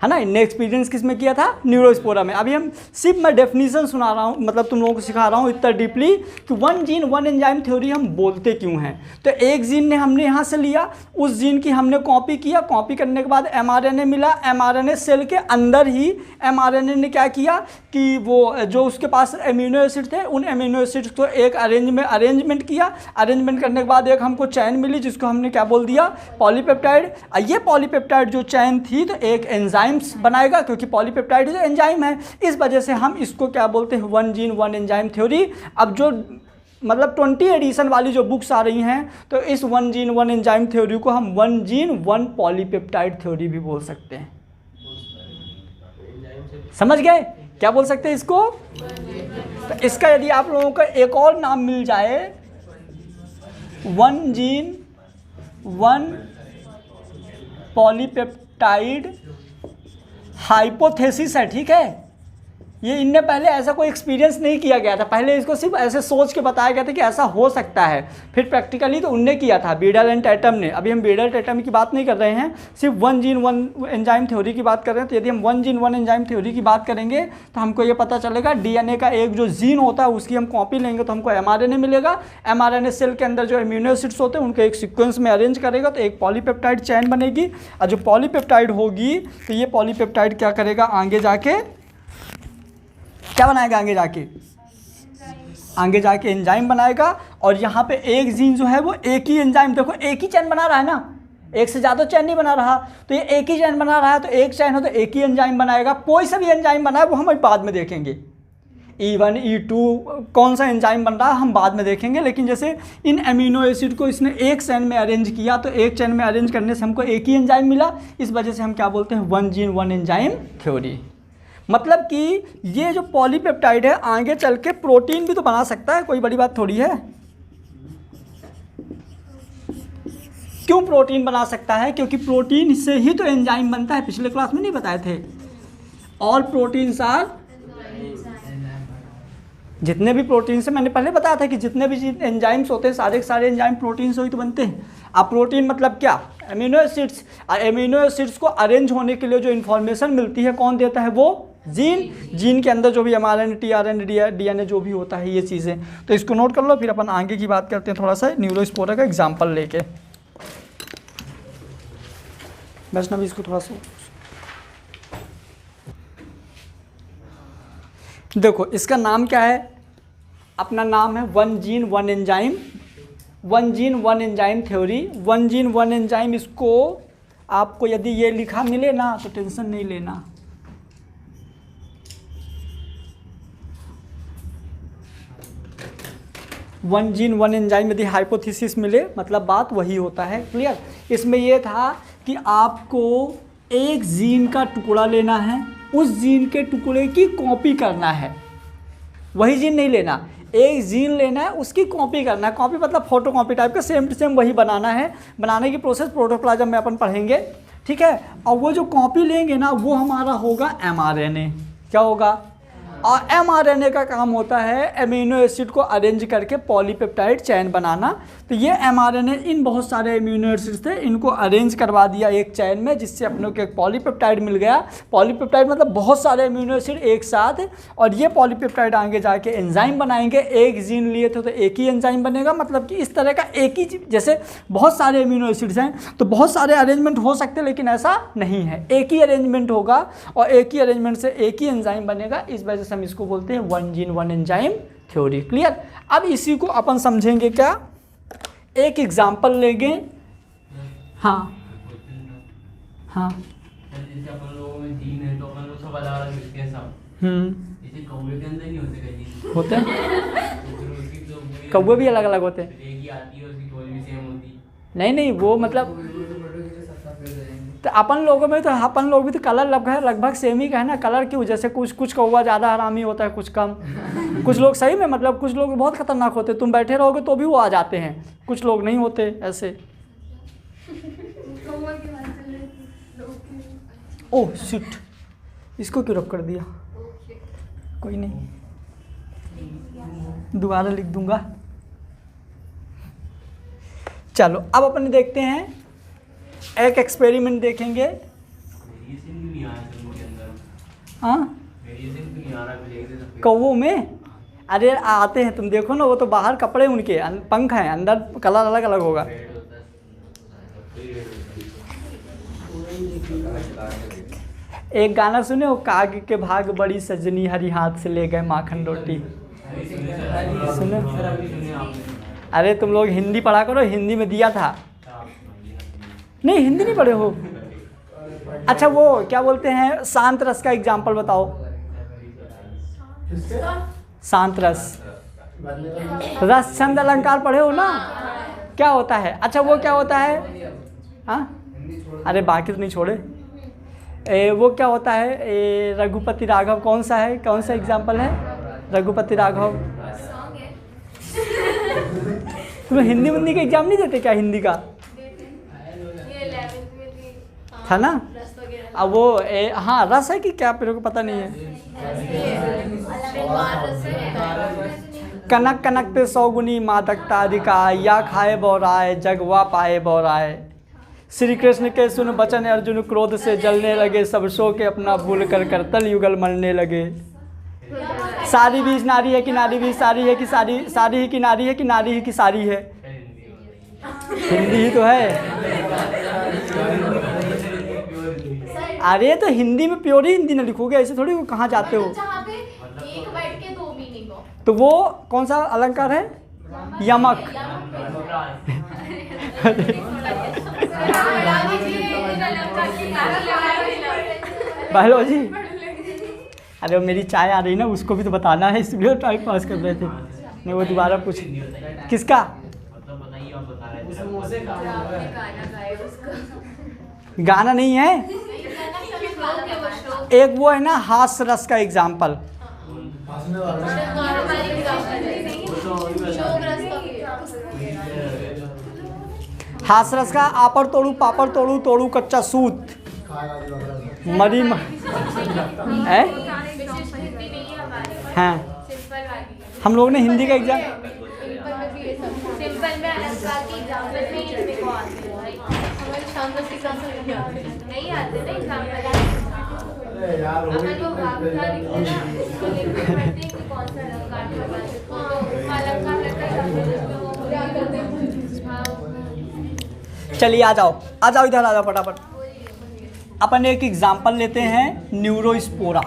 है ना। इनने एक्सपीरियंस किस में किया था, न्यूरोस्पोरा में। अभी हम सिर्फ मैं डेफिनेशन सुना रहा हूँ, मतलब तुम लोगों को सिखा रहा हूँ इतना डीपली कि one gene one enzyme theory हम बोलते क्यों हैं। तो एक जीन ने हमने यहाँ से लिया, उस जीन की हमने कॉपी किया, कॉपी करने के बाद एमआरएनए मिला। एमआरएनए सेल के अंदर ही एमआरएनए ने क्या किया कि वो जो उसके पास एमिनो एसिड थे, उन एमिनो एसिड को एक अरेंजमेंट किया। अरेंजमेंट करने के बाद एक हमको चैन मिली, जिसको हमने क्या बोल दिया, पॉलीपेप्टाइड। ये पॉलीपेप्टाइड जो चैन थी तो एक एंजाइम बनाएगा, क्योंकि पॉलीपेप्टाइड जो एंजाइम है। इस वजह से हम इसको क्या बोलते हैं, one gene one enzyme theory. अब जो मतलब 20 एडिशन वाली जो बुक्स आ रही हैं, तो इस one gene one enzyme theory को हम one gene one polypeptide theory भी बोल सकते हैं। समझ गए क्या बोल सकते हैं इसको। तो इसका यदि आप लोगों को एक और नाम मिल जाए, one gene one polypeptide hypothesis है, ठीक है। ये इनने पहले ऐसा कोई एक्सपीरियंस नहीं किया गया था, पहले इसको सिर्फ ऐसे सोच के बताया गया था कि ऐसा हो सकता है। फिर प्रैक्टिकली तो उनने किया था, बीडल एंड टैटम ने। अभी हम बीडल टैटम की बात नहीं कर रहे हैं, सिर्फ one gene one enzyme theory की बात कर रहे हैं। तो यदि हम one gene one enzyme theory की बात करेंगे तो हमको ये पता चलेगा, डीएनए का एक जो जीन होता है उसकी हम कॉपी लेंगे तो हमको एमआरएनए मिलेगा। एमआरएनए सेल के अंदर जो एमिनो एसिड्स होते हैं उनके एक सीक्वेंस में अरेंज करेगा तो एक पॉलीपेप्टाइड चैन बनेगी। और जो पॉलीपेप्टाइड होगी तो ये पॉलीपेप्टाइड क्या करेगा, आगे जाके क्या बनाएगा, आगे जाके एंजाइम बनाएगा। और यहाँ पे एक जीन जो है वो एक ही एंजाइम, देखो एक ही चैन बना रहा है ना, एक से ज़्यादा चैन नहीं बना रहा। तो ये एक ही चैन बना रहा है, तो एक चैन हो तो एक ही एंजाइम बनाएगा। कोई सा भी एंजाइम बनाए वो हम बाद में देखेंगे, E1 E2 कौन सा एंजाइम बन रहा है हम बाद में देखेंगे। लेकिन जैसे इन एमिनो एसिड को इसने एक चैन में अरेंज किया, तो एक चैन में अरेंज करने से हमको एक ही एंजाइम मिला। इस वजह से हम क्या बोलते हैं, one gene one enzyme theory. मतलब कि ये जो पॉलीपेप्टाइड है आगे चल के प्रोटीन भी तो बना सकता है, कोई बड़ी बात थोड़ी है। क्यों प्रोटीन बना सकता है? क्योंकि प्रोटीन से ही तो एंजाइम बनता है, पिछले क्लास में नहीं बताए थे? ऑल प्रोटीन्स आर, जितने भी प्रोटीन्स हैं, मैंने पहले बताया था कि जितने भी एंजाइम्स होते हैं सारे के सारे एंजाइम प्रोटीन से ही तो बनते हैं। अब प्रोटीन मतलब क्या? Amino acids. और एमिनो एसिड्स को अरेंज होने के लिए जो इन्फॉर्मेशन मिलती है कौन देता है? वो जीन। जीन के अंदर जो भी mRNA, tRNA, DNA जो भी होता है ये चीज़ें, तो इसको नोट कर लो। फिर अपन आगे की बात करते हैं थोड़ा सा न्यूरोस्पोरा का एग्जाम्पल लेके। वैष्णवी इसको थोड़ा सा देखो, इसका नाम क्या है? अपना नाम है one gene one enzyme, one gene one enzyme theory. One gene one enzyme, इसको आपको यदि ये लिखा मिले ना तो टेंशन नहीं लेना। वन जीन वन एंजाइम यदि हाइपोथेसिस मिले मतलब बात वही होता है। क्लियर? इसमें यह था कि आपको एक जीन का टुकड़ा लेना है, उस जीन के टुकड़े की कॉपी करना है। वही जीन नहीं लेना, एक जीन लेना है, उसकी कॉपी करना है। कॉपी मतलब फोटो कॉपी टाइप का, सेम टू सेम वही बनाना है। बनाने की प्रोसेस प्रोटोप्लाज्म में अपन पढ़ेंगे, ठीक है। और वो जो कॉपी लेंगे ना वो हमारा होगा mRNA। क्या होगा? और mRNA का काम होता है एमिनो एसिड को अरेंज करके पॉलीपेप्टाइड चैन बनाना। तो ये mRNA इन बहुत सारे एमिनो एसिड थे, इनको अरेंज करवा दिया एक चैन में, जिससे अपनों को एक पॉलीपेप्टाइड मिल गया। पॉलीपेप्टाइड मतलब बहुत सारे एमिनो एसिड एक साथ, और ये पॉलीपेप्टाइड आगे जाके एंजाइम बनाएंगे। एक जीन लिए थे तो एक ही एंजाइम बनेगा, मतलब कि इस तरह का एक ही, जैसे बहुत सारे एमिनो एसिड्स हैं तो बहुत सारे अरेंजमेंट हो सकते हैं, लेकिन ऐसा नहीं है, एक ही अरेंजमेंट होगा और एक ही अरेंजमेंट से एक ही एंजाइम बनेगा। इस वजह से हम इसको बोलते हैं one gene one enzyme theory. Clear? अब इसी को अपन समझेंगे क्या? एक एग्जांपल लेंगे। हाँ हाँ जैसे अपन लोगों में जीन है तो अपन लोग सब अलग-अलग मिलते हैं सब। जैसे कौवे के अंदर नहीं होते क्या जीन? होते हैं, तो फिर उसकी तो कौवे भी अलग अलग होते हैं। एक ही आती है, उसकी कोई भी सेम होती। नहीं वो मतलब तो अपन लोगों में तो अपन लोग भी तो कलर लगभग सेम ही का है ना। कलर क्यों? जैसे कुछ कौवा ज़्यादा हरामी होता है, कुछ कम। कुछ लोग सही में मतलब कुछ लोग बहुत खतरनाक होते हैं, तुम बैठे रहोगे तो भी वो आ जाते हैं, कुछ लोग नहीं होते ऐसे। ओह शिट, इसको क्यों रब कर दिया? कोई नहीं, दोबारा लिख दूंगा। चलो अब अपन देखते हैं, एक एक्सपेरिमेंट देखेंगे। वेरिएशन भी नहीं आ रहा है उनके अंदर। हाँ वेरिएशन भी नहीं आ रहा है कौवों में। अरे आते हैं, तुम देखो ना, वो तो बाहर कपड़े उनके पंख हैं, अंदर कलर अलग अलग होगा। एक गाना सुने हो, काग के भाग बड़ी सजनी हरी हाथ से ले गए माखन रोटी। सुनो, अरे तुम लोग हिंदी पढ़ा करो, हिंदी में दिया था। नहीं हिंदी नहीं पढ़े हो? अच्छा वो क्या बोलते हैं, शांत रस का एग्जाम्पल बताओ। शांत रस, रस छंद अलंकार पढ़े हो ना? क्या होता है? अच्छा वो क्या होता है? हाँ अरे बाकी तो नहीं छोड़े। वो क्या होता है? रघुपति राघव कौन सा है, कौन सा एग्जाम्पल है? रघुपति राघव। तुम्हें हिंदी हिंदी का एग्जाम नहीं देते क्या? हिंदी का था ना? अब वो हाँ रस है कि क्या, मेरे को पता नहीं है। कनक कनक ते सौगुनी मादकता अधिकाय, या खाए बौराए जगवा पाए बौराए। श्री कृष्ण के सुन बचन अर्जुन क्रोध से जलने लगे, सब सो के अपना भूल कर करतल युगल मरने लगे। सारी भी नारी है कि नारी भी सारी है कि सारी ही कि नारी है कि नारी ही की सारी है? हिंदी ही तो है। अरे तो हिंदी में प्योर ही हिंदी ना लिखोगे, ऐसे थोड़ी वो कहाँ जाते हो। तो वो कौन सा अलंकार है? यमक। बायोलॉजी। अरे वो मेरी चाय आ रही ना, उसको भी तो बताना है, इसलिए टाइम पास कर रहे थे। मैं वो दोबारा पूछ, किसका? गाना नहीं है, एक वो है ना हास्य रस का एग्जाम्पल। हासरस का आपर तोड़ू पापड़ तोड़ू तोड़ू कच्चा सूत मरी है। हाँ सिंपल वाली हम लोगों ने हिंदी का एग्जाम सिंपल में अलंकार की एग्जाम्पल नहीं इसमें को आती है भाई हमारे छंद से नहीं आते ना एग्जाम्पल। अरे यार वो अपन लोग वाक्य लिखते ना उसको लिखते पढ़ते हैं कि कौन सा अलंकार के बाद तो अलंकार लगता है। चलिए आ जाओ इधर आ जाओ फटाफट। अपन एक एग्जाम्पल लेते हैं न्यूरोस्पोरा।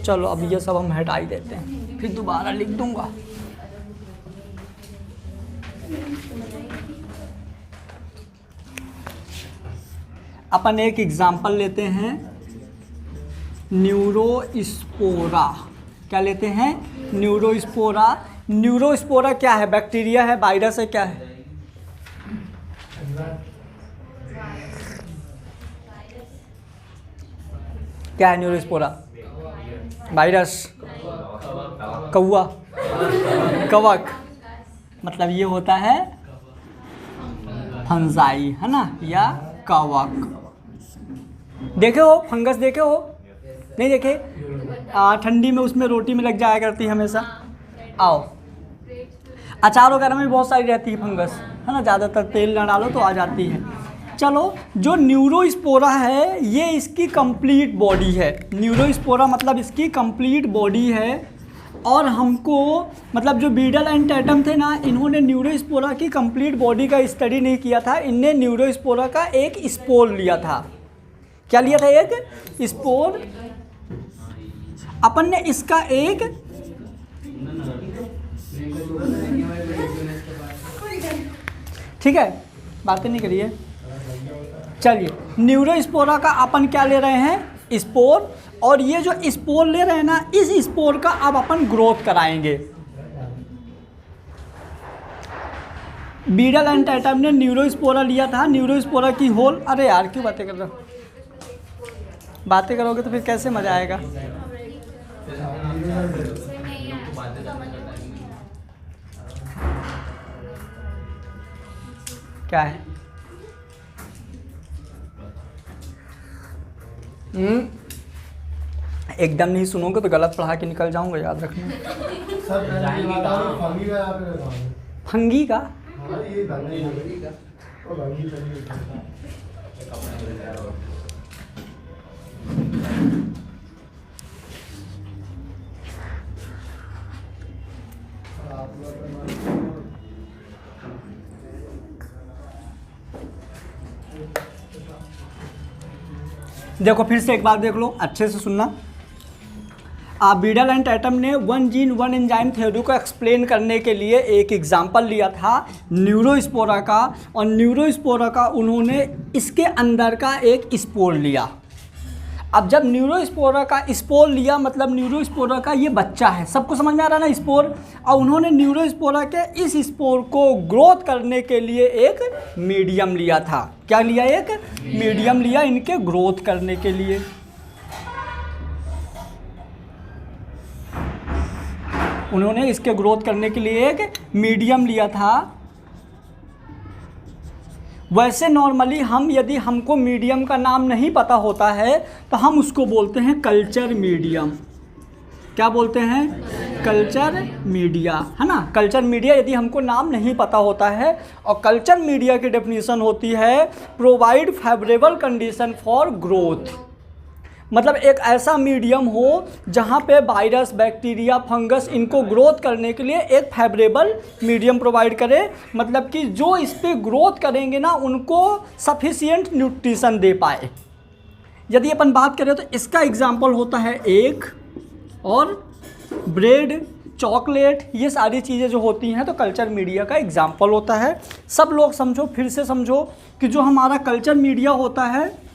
चलो अब ये सब हम हटा ही देते हैं, फिर दोबारा लिख दूंगा। अपन एक एग्जाम्पल लेते हैं न्यूरोस्पोरा। क्या लेते हैं? न्यूरोस्पोरा। न्यूरोस्पोरा क्या है? बैक्टीरिया है, वायरस है, क्या है? क्या है न्यूरोस्पोरा? वायरस, कौवा, कवक, मतलब ये होता है फंजाई, है ना, या कवक। देखे हो फंगस? देखे हो? नहीं देखे? ठंडी में उसमें रोटी में लग जाया करती है हमेशा। आओ, अचार वगैरह में बहुत सारी रहती है फंगस, है ना, ज़्यादातर तेल ना डालो तो आ जाती है। चलो, जो न्यूरोस्पोरा है ये इसकी कंप्लीट बॉडी है। न्यूरोस्पोरा मतलब इसकी कंप्लीट बॉडी है। और हमको मतलब जो बीडल एंड टैटम थे ना, इन्होंने न्यूरोस्पोरा की कंप्लीट बॉडी का स्टडी नहीं किया था। इनने न्यूरोस्पोरा का एक स्पोर लिया था। क्या लिया था? एक स्पोर। अपन ने इसका एक ठीक है, बातें नहीं करिए। चलिए, न्यूरोस्पोरा का अपन क्या ले रहे हैं? स्पोर। और ये जो स्पोर ले रहे हैं ना, इस स्पोर का अब अपन ग्रोथ कराएंगे। बीडल एंड टैटम ने न्यूरोस्पोरा लिया था। न्यूरोस्पोरा की होल, अरे यार क्यों बातें कर रहे हो? बातें करोगे तो फिर कैसे मजा आएगा? क्या है? एकदम नहीं सुनोगे तो गलत पढ़ा के निकल जाऊंगा, याद रखना। फंगी का देखो, फिर से एक बार देख लो, अच्छे से सुनना। बीडल एंड टैटम ने one gene one enzyme theory को एक्सप्लेन करने के लिए एक एग्जाम्पल लिया था न्यूरोस्पोरा का। और न्यूरोस्पोरा का उन्होंने इसके अंदर का एक स्पोर लिया। अब जब न्यूरोस्पोरा का स्पोर लिया, मतलब न्यूरोस्पोरा का ये बच्चा है, सबको समझ में आ रहा है ना, स्पोर। और उन्होंने न्यूरोस्पोरा के इस स्पोर को ग्रोथ करने के लिए एक मीडियम लिया था। क्या लिया? एक मीडियम लिया इनके ग्रोथ करने के लिए। उन्होंने इसके ग्रोथ करने के लिए एक मीडियम लिया था। वैसे नॉर्मली हम, यदि हमको मीडियम का नाम नहीं पता होता है तो हम उसको बोलते हैं कल्चर मीडियम। क्या बोलते हैं? कल्चर मीडिया, है ना। कल्चर मीडिया यदि हमको नाम नहीं पता होता है। और कल्चर मीडिया की डेफिनेशन होती है provide favourable condition for growth. मतलब एक ऐसा मीडियम हो जहाँ पे वायरस, बैक्टीरिया, फंगस इनको ग्रोथ करने के लिए एक फेवरेबल मीडियम प्रोवाइड करे। मतलब कि जो इस पर ग्रोथ करेंगे ना, उनको सफिशिएंट न्यूट्रिशन दे पाए। यदि अपन बात करें तो इसका एग्जाम्पल होता है एग और ब्रेड, चॉकलेट, ये सारी चीज़ें जो होती हैं तो कल्चर मीडिया का एग्जाम्पल होता है। सब लोग समझो, फिर से समझो कि जो हमारा कल्चर मीडिया होता है,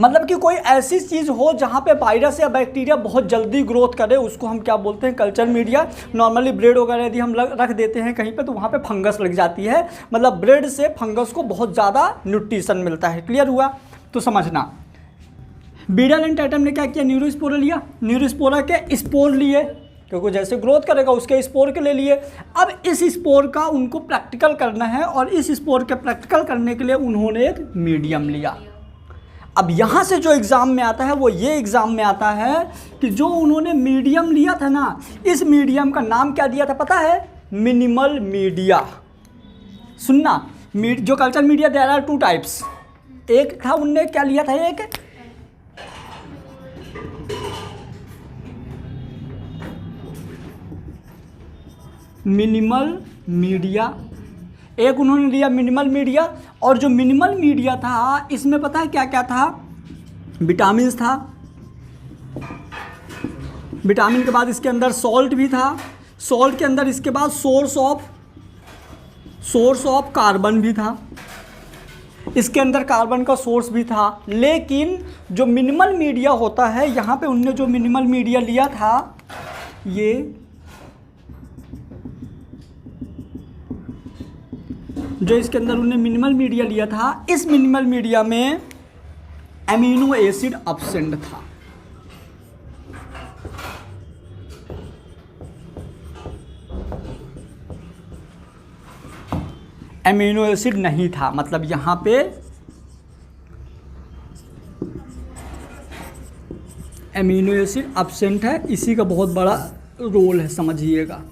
मतलब कि कोई ऐसी चीज़ हो जहाँ पे वायरस या बैक्टीरिया बहुत जल्दी ग्रोथ करे, उसको हम क्या बोलते हैं? Culture media. नॉर्मली ब्रेड वगैरह यदि हम रख देते हैं कहीं पे तो वहाँ पे फंगस लग जाती है। मतलब ब्रेड से फंगस को बहुत ज़्यादा न्यूट्रिशन मिलता है। क्लियर हुआ? तो समझना, बीडल एंड टैटम ने क्या किया? न्यूरोस्पोरा लिया, न्यूरोस्पोरा के स्पोर लिए, क्योंकि जैसे ग्रोथ करेगा उसके स्पोर के ले लिए। अब इस स्पोर का उनको प्रैक्टिकल करना है और इस स्पोर के प्रैक्टिकल करने के लिए उन्होंने एक मीडियम लिया। अब यहाँ से जो एग्ज़ाम में आता है वो ये एग्ज़ाम में आता है कि जो उन्होंने मीडियम लिया था ना, इस मीडियम का नाम क्या दिया था पता है? Minimal media. सुनना, जो culture media there are 2 types. एक था उनने क्या लिया था, एक मिनिमल मीडिया, एक उन्होंने लिया मिनिमल मीडिया। और जो मिनिमल मीडिया था इसमें पता है क्या क्या था? विटामिन्स था, विटामिन के बाद इसके अंदर सॉल्ट भी था, सॉल्ट के अंदर इसके बाद सोर्स ऑफ कार्बन भी था, इसके अंदर कार्बन का सोर्स भी था। लेकिन जो मिनिमल मीडिया होता है, यहाँ पे उनने जो मिनिमल मीडिया लिया था, ये जो इसके अंदर उन्होंने मिनिमल मीडिया लिया था, इस मिनिमल मीडिया में एमिनो एसिड एब्सेंट था। एमिनो एसिड नहीं था, मतलब यहाँ पे एमिनो एसिड एब्सेंट है। इसी का बहुत बड़ा रोल है, समझिएगा।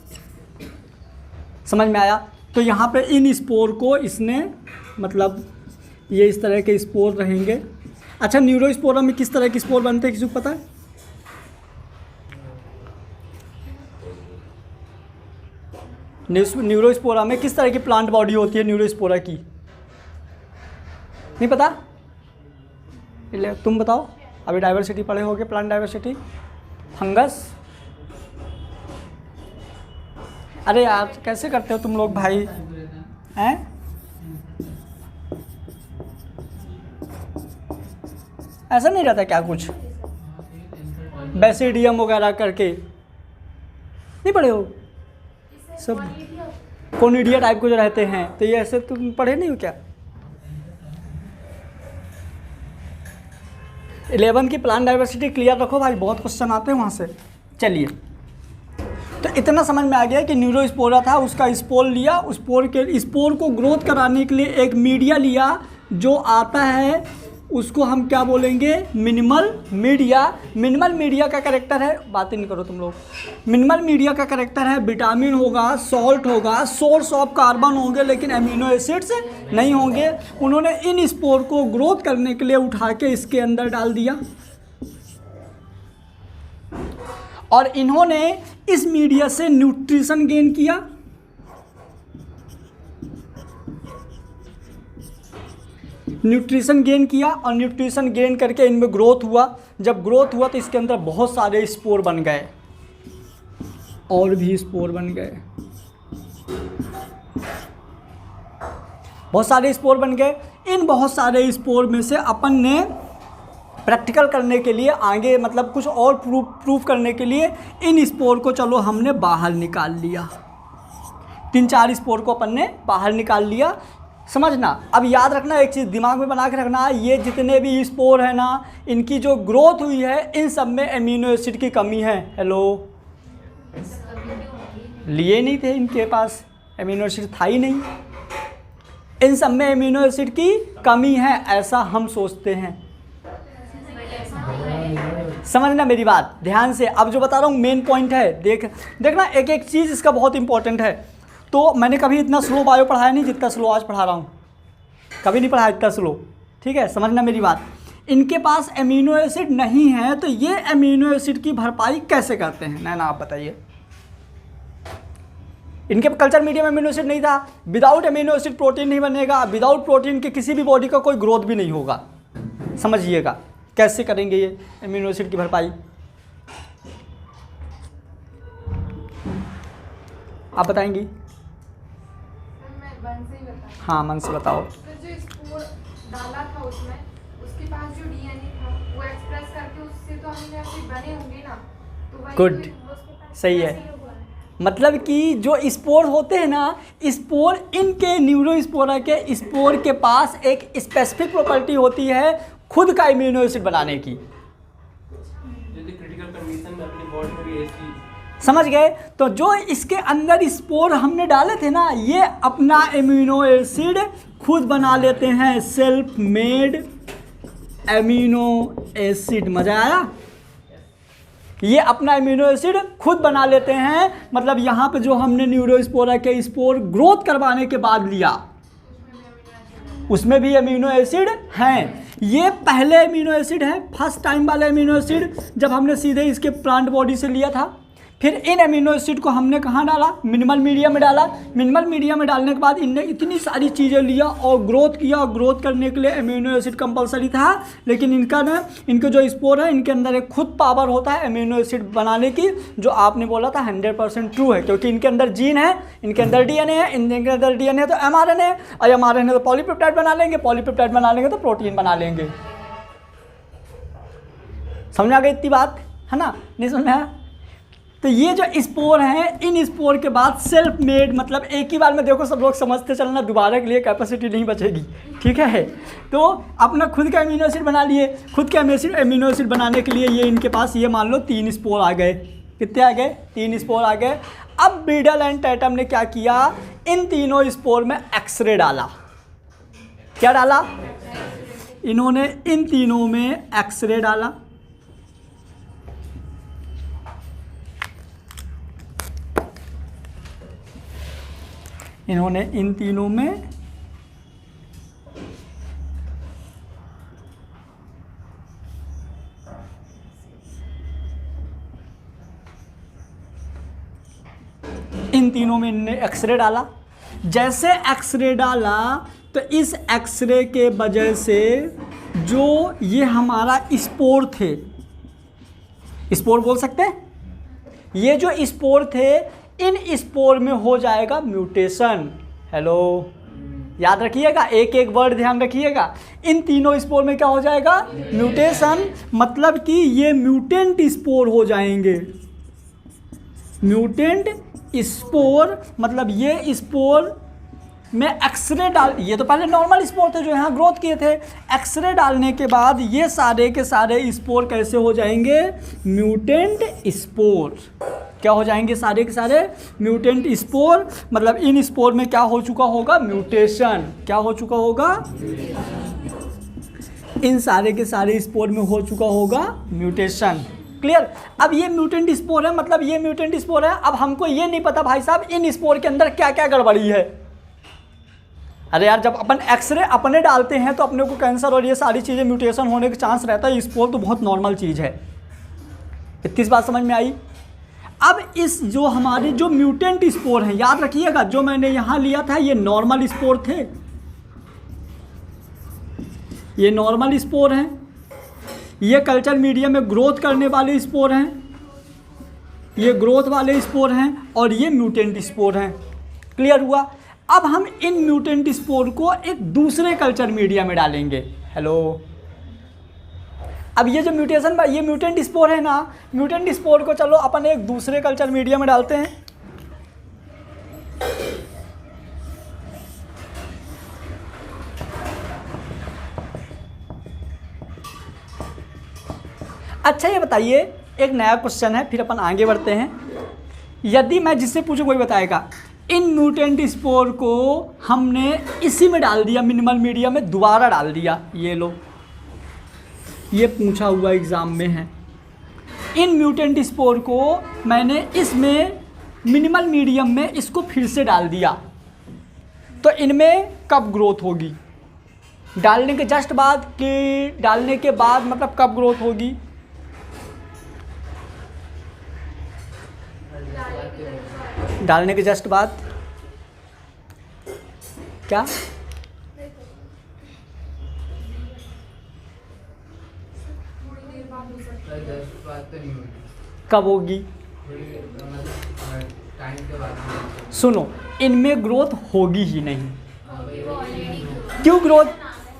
समझ में आया? तो यहाँ पे इन स्पोर को इसने, मतलब ये इस तरह के स्पोर रहेंगे। अच्छा, न्यूरोस्पोरा में किस तरह के स्पोर बनते हैं, किसी को पता है? न्यूरोस्पोरा में किस तरह की प्लांट बॉडी होती है न्यूरोस्पोरा की? नहीं पता? तुम बताओ, अभी डाइवर्सिटी पढ़े होगे, प्लांट डाइवर्सिटी, फंगस। अरे यार कैसे करते हो तुम लोग भाई, हैं? ऐसा नहीं रहता क्या कुछ? बेसिडियम वगैरह करके नहीं पढ़े हो? सब कोनिडिया टाइप को जो रहते हैं, तो ये ऐसे तुम पढ़े नहीं हो क्या? 11 की प्लांट डाइवर्सिटी क्लियर रखो भाई, बहुत क्वेश्चन आते हैं वहाँ से। चलिए, तो इतना समझ में आ गया कि न्यूरोस्पोरा था, उसका स्पोर लिया, स्पोर को ग्रोथ कराने के लिए एक मीडिया लिया जो आता है, उसको हम क्या बोलेंगे? Minimal media. मिनिमल मीडिया का कैरेक्टर है, बातें नहीं करो तुम लोग। मिनिमल मीडिया का कैरेक्टर है, विटामिन होगा, सॉल्ट होगा, सोर्स ऑफ कार्बन होंगे, लेकिन एमिनो एसिड्स नहीं होंगे। उन्होंने इन स्पोर को ग्रोथ करने के लिए उठा के इसके अंदर डाल दिया और इन्होंने इस मीडिया से न्यूट्रिशन गेन किया। न्यूट्रिशन गेन किया और न्यूट्रिशन गेन करके इनमें ग्रोथ हुआ। जब ग्रोथ हुआ तो इसके अंदर बहुत सारे स्पोर बन गए, और भी स्पोर बन गए, बहुत सारे स्पोर बन गए। इन बहुत सारे स्पोर में से अपन ने प्रैक्टिकल करने के लिए आगे, मतलब कुछ और प्रूफ करने के लिए इन स्पोर को चलो हमने बाहर निकाल लिया। 3-4 स्पोर को अपन ने बाहर निकाल लिया। समझना, अब याद रखना, एक चीज़ दिमाग में बना के रखना, ये जितने भी स्पोर है ना, इनकी जो ग्रोथ हुई है, इन सब में एमिनो एसिड की कमी है। हेलो, लिए नहीं थे, इनके पास एमिनो एसिड था ही नहीं, इन सब में एमिनो एसिड की कमी है, ऐसा हम सोचते हैं। समझना मेरी बात ध्यान से। अब जो बता रहा हूँ मेन पॉइंट है, देखना एक एक चीज़ इसका बहुत इंपॉर्टेंट है। तो मैंने कभी इतना स्लो बायो पढ़ाया नहीं जितना स्लो आज पढ़ा रहा हूँ, कभी नहीं पढ़ाया इतना स्लो, ठीक है? समझना मेरी बात। इनके पास एमिनो एसिड नहीं है, तो ये एमिनो एसिड की भरपाई कैसे करते हैं? नैना आप बताइए। इनके कल्चर मीडिया में एमिनो एसिड नहीं था, विदाउट एमिनो एसिड प्रोटीन नहीं बनेगा, विदाउट प्रोटीन के किसी भी बॉडी का कोई ग्रोथ भी नहीं होगा। समझिएगा कैसे करेंगे ये एमिनो एसिड की भरपाई, आप बताएंगी? हाँ, मन से बताओ। तो जो स्पोर डाला था उसमें, उसके पास जो डीएनए था वो एक्सप्रेस करके उससे तो अमीनो एसिड बने होंगे ना, तो वही गुड, सही है। मतलब कि जो स्पोर होते हैं ना, स्पोर, इनके न्यूरोस्पोरा के स्पोर के पास एक स्पेसिफिक प्रॉपर्टी होती है खुद का इम्यूनो एसिड बनाने की। क्रिटिकल कंडीशन में अपनी बॉडी में भी ऐसी समझ गए? तो जो इसके अंदर स्पोर हमने डाले थे ना, ये अपना एमिनो एसिड खुद बना लेते हैं, सेल्फ मेड एमिनो एसिड। मजा आया? ये अपना एमिनो एसिड खुद बना लेते हैं, मतलब यहाँ पे जो हमने न्यूरोस्पोरा के स्पोर ग्रोथ करवाने के बाद लिया उसमें भी एमिनो एसिड हैं। ये पहले एमिनो एसिड है, फर्स्ट टाइम वाला एमिनो एसिड जब हमने सीधे इसके प्लांट बॉडी से लिया था। फिर इन एमिनो एसिड को हमने कहाँ डाला? मिनिमल मीडिया में डाला। मिनिमल मीडिया में डालने के बाद इनने इतनी सारी चीज़ें लिया और ग्रोथ किया, और ग्रोथ करने के लिए एमिनो एसिड कंपलसरी था। लेकिन इनका ना, इनके जो स्पोर है इनके अंदर एक खुद पावर होता है एमिनो एसिड बनाने की, जो आपने बोला था 100% ट्रू है, क्योंकि इनके अंदर जीन है, इनके अंदर डीएनए है, इनके अंदर डीएनए है तो एमआरएनए है, और एमआरएनए तो पॉलीपेप्टाइड बना लेंगे, पॉलीपेप्टाइड बना लेंगे तो प्रोटीन बना लेंगे। समझ आ गई इतनी बात है ना? नहीं समझ में आया? तो ये जो स्पोर हैं, इन स्पोर के बाद सेल्फ मेड, मतलब एक ही बार में देखो सब लोग समझते चलना, दोबारा के लिए कैपेसिटी नहीं बचेगी, ठीक है? तो अपना खुद का एमिनो एसिड बना लिए। खुद का एमिनो एसिड बनाने के लिए ये इनके पास ये मान लो 3 स्पोर आ गए। कितने आ गए? 3 स्पोर आ गए। अब बीडल एंड टैटम ने क्या किया? इन तीनों स्पोर में एक्सरे डाला। क्या डाला? इन्होंने इन तीनों में एक्सरे डाला। इन्होंने इन तीनों में इनने एक्सरे डाला। जैसे एक्सरे डाला तो इस एक्सरे के वजह से जो ये हमारा स्पोर थे, स्पोर बोल सकते हैं, ये जो स्पोर थे इन स्पोर में हो जाएगा म्यूटेशन। हेलो, याद रखिएगा, एक एक वर्ड ध्यान रखिएगा। इन तीनों स्पोर में क्या हो जाएगा? म्यूटेशन। मतलब कि ये म्यूटेंट स्पोर हो जाएंगे। म्यूटेंट स्पोर मतलब ये स्पोर में एक्सरे डाल, ये तो पहले नॉर्मल स्पोर थे जो यहाँ ग्रोथ किए थे। एक्सरे डालने के बाद ये सारे के सारे स्पोर कैसे हो जाएंगे? Mutant spore. क्या हो जाएंगे? सारे के सारे म्यूटेंट स्पोर। मतलब इन स्पोर में क्या हो चुका होगा? म्यूटेशन। क्या हो चुका होगा? इन सारे के सारे स्पोर में हो चुका होगा म्यूटेशन। क्लियर? अब ये म्यूटेंट स्पोर है, मतलब ये म्यूटेंट स्पोर है। अब हमको ये नहीं पता भाई साहब इन स्पोर के अंदर क्या क्या गड़बड़ी है। अरे यार, जब अपन एक्सरे अपने डालते हैं तो अपने को कैंसर और ये सारी चीज़ें म्यूटेशन होने का चांस रहता है। स्पोर तो बहुत नॉर्मल चीज़ है। इतनी बात समझ में आई? अब इस जो हमारे जो म्यूटेंट स्पोर हैं, याद रखिएगा, जो मैंने यहाँ लिया था ये नॉर्मल स्पोर थे, ये नॉर्मल स्पोर हैं। ये कल्चर मीडिया में ग्रोथ करने वाले स्पोर हैं, ये ग्रोथ वाले स्पोर हैं, और ये म्यूटेंट स्पोर हैं। क्लियर हुआ? अब हम इन म्यूटेंट स्पोर को एक दूसरे कल्चर मीडिया में डालेंगे। हेलो, अब ये जो ये म्यूटेंट स्पोर है ना, म्यूटेंट स्पोर को चलो अपन एक दूसरे कल्चर मीडिया में डालते हैं। अच्छा, ये बताइए, एक नया क्वेश्चन है, फिर अपन आगे बढ़ते हैं। यदि मैं जिससे पूछूं कोई बताएगा, इन म्यूटेंट स्पोर को हमने इसी में डाल दिया, मिनिमल मीडिया में दोबारा डाल दिया, ये लो, ये पूछा हुआ एग्ज़ाम में है। इन म्यूटेंट स्पोर को मैंने इसमें मिनिमल मीडियम में इसको फिर से डाल दिया, तो इनमें कब ग्रोथ होगी? डालने के जस्ट बाद कि डालने के बाद, मतलब कब ग्रोथ होगी? डालने के जस्ट बाद। क्या? कब होगी? सुनो, इनमें ग्रोथ होगी ही नहीं। क्यों ग्रोथ?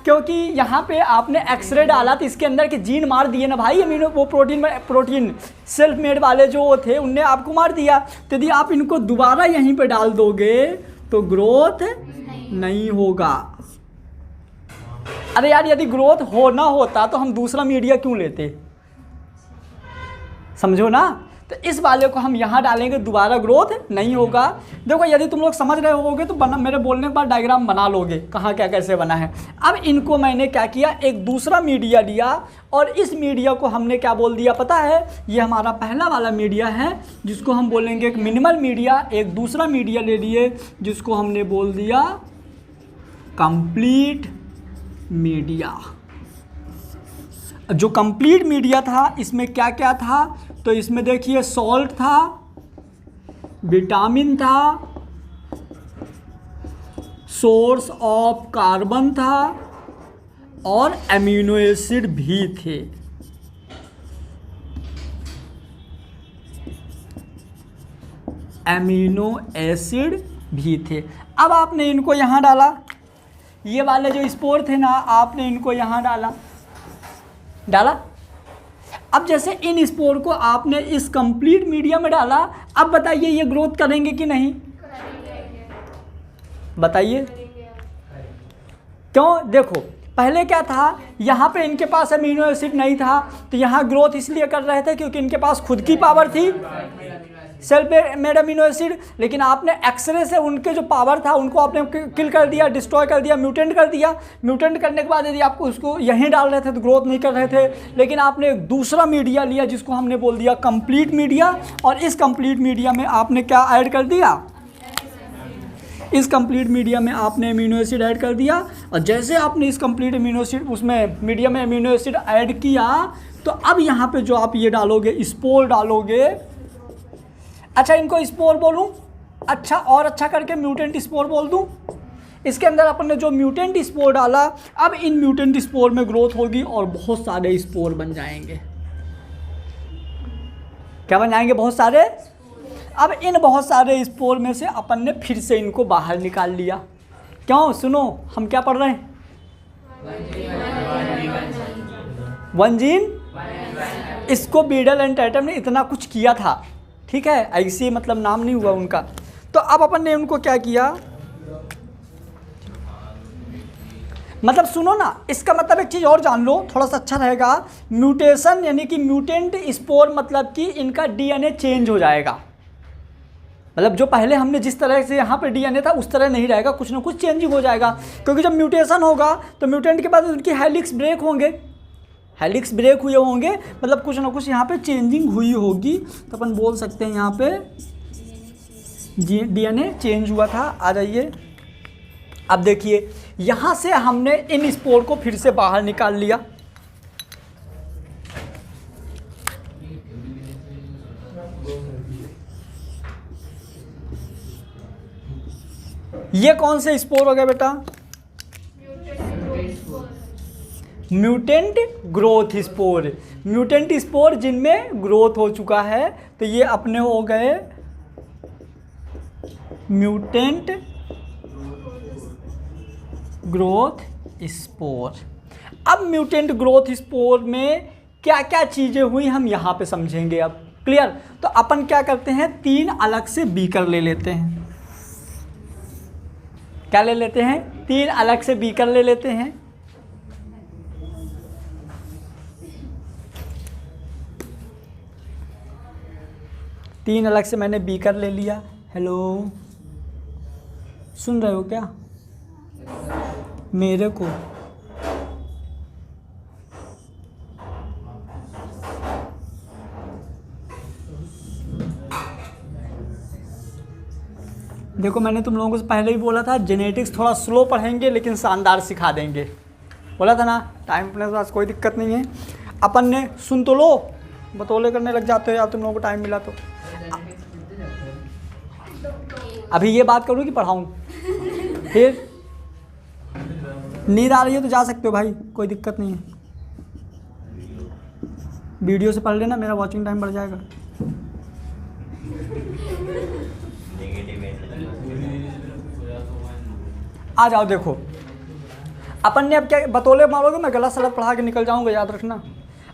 क्योंकि यहाँ पे आपने एक्सरे डाला तो इसके अंदर के जीन मार दिए ना भाई, अमीनो वो प्रोटीन सेल्फ मेड वाले जो थे उनने आपको मार दिया। तो यदि आप इनको दोबारा यहीं पे डाल दोगे तो ग्रोथ नहीं होगा। अरे यार, यदि ग्रोथ होना होता तो हम दूसरा मीडिया क्यों लेते? समझो ना। तो इस वाले को हम यहाँ डालेंगे, दोबारा ग्रोथ नहीं होगा। देखो यदि तुम लोग समझ रहे होगे तो मेरे बोलने के बाद डायग्राम बना लोगे कहाँ क्या कैसे बना है। अब इनको मैंने क्या किया, एक दूसरा मीडिया लिया और इस मीडिया को हमने क्या बोल दिया पता है, ये हमारा पहला वाला मीडिया है जिसको हम बोलेंगे एक मिनिमल मीडिया। एक दूसरा मीडिया ले लिए जिसको हमने बोल दिया कंप्लीट मीडिया। जो कंप्लीट मीडिया था इसमें क्या क्या था, तो इसमें देखिए सॉल्ट था, विटामिन था, सोर्स ऑफ कार्बन था और एमिनो एसिड भी थे। एमिनो एसिड भी थे। अब आपने इनको यहाँ डाला, ये वाले जो स्पोर थे ना आपने इनको यहाँ डाला। अब जैसे इन स्पोर को आपने इस कंप्लीट मीडिया में डाला, अब बताइए ये ग्रोथ करेंगे कि नहीं, बताइए क्यों। देखो पहले क्या था, यहाँ पे इनके पास अमीनो एसिड नहीं था तो यहाँ ग्रोथ इसलिए कर रहे थे क्योंकि इनके पास खुद की पावर थी सेल्फ मेड अमीनो एसिड। लेकिन आपने एक्सरे से उनके जो पावर था उनको आपने किल कर दिया, डिस्ट्रॉय कर दिया, म्यूटेंट कर दिया। म्यूटेंट करने के बाद यदि आपको उसको यहीं डाल रहे थे तो ग्रोथ नहीं कर रहे थे। लेकिन आपने एक दूसरा मीडिया लिया जिसको हमने बोल दिया कंप्लीट मीडिया, और इस कंप्लीट मीडिया में आपने क्या ऐड कर दिया, इस कंप्लीट मीडिया में आपने अमीनो एसिड ऐड कर दिया। और जैसे आपने इस कंप्लीट अमीनो एसिड उसमें मीडिया में अमीनो एसिड ऐड किया तो अब यहाँ पे जो आप ये डालोगे स्पोर डालोगे। अच्छा इनको स्पोर बोलूँ, अच्छा और अच्छा करके म्यूटेंट स्पोर बोल दूँ। इसके अंदर अपन ने जो म्यूटेंट स्पोर डाला, अब इन म्यूटेंट स्पोर में ग्रोथ होगी और बहुत सारे स्पोर बन जाएंगे। क्या बन जाएंगे, बहुत सारे। अब इन बहुत सारे स्पोर में से अपन ने फिर से इनको बाहर निकाल लिया। क्यों, सुनो हम क्या पढ़ रहे हैं, वन जीन। इसको बीडल एंड टैटम ने इतना कुछ किया था, ठीक है, ऐसे मतलब नाम नहीं हुआ उनका। तो अब अपन ने उनको क्या किया, मतलब सुनो ना, इसका मतलब एक चीज़ और जान लो, थोड़ा सा अच्छा रहेगा। म्यूटेशन यानी कि म्यूटेंट स्पोर मतलब कि इनका डीएनए चेंज हो जाएगा। मतलब जो पहले हमने जिस तरह से यहाँ पे डीएनए था उस तरह नहीं रहेगा, कुछ ना कुछ चेंजिंग हो जाएगा। क्योंकि जब म्यूटेशन होगा तो म्यूटेंट के बाद उनकी हेलिक्स ब्रेक होंगे, हेलिक्स ब्रेक हुए होंगे, मतलब कुछ ना कुछ यहाँ पे चेंजिंग हुई होगी। तो अपन बोल सकते हैं यहाँ पे डीएनए चेंज हुआ था। आ जाइए, अब देखिए यहाँ से हमने इन स्पोर को फिर से बाहर निकाल लिया। ये कौन से स्पोर हो गए बेटा, mutant growth spore. Mutant spore जिनमें ग्रोथ हो चुका है, तो ये अपने हो गए म्यूटेंट ग्रोथ स्पोर। अब म्यूटेंट ग्रोथ स्पोर में क्या क्या चीज़ें हुई हम यहाँ पे समझेंगे अब, क्लियर। तो अपन क्या करते हैं, 3 अलग से बीकर ले लेते हैं। क्या ले लेते हैं, 3 अलग से बीकर ले लेते हैं। तीन अलग से मैंने बीकर ले लिया। हेलो, सुन रहे हो क्या मेरे को? देखो मैंने तुम लोगों को पहले ही बोला था जेनेटिक्स थोड़ा स्लो पढ़ेंगे लेकिन शानदार सिखा देंगे, बोला था ना। टाइम अपने पास कोई दिक्कत नहीं है। अपन ने सुन तो लो, बतौले करने लग जाते हो यार तुम लोगों को टाइम मिला तो। अभी ये बात करूँ कि पढ़ाऊँ? फिर नींद आ रही है तो जा सकते हो भाई, कोई दिक्कत नहीं है। वीडियो से पढ़ लेना, मेरा वॉचिंग टाइम बढ़ जाएगा। आ जाओ, देखो अपन ने अब क्या, बतौले मारोगे मैं गलत सलत पढ़ा के निकल जाऊंगा, याद रखना।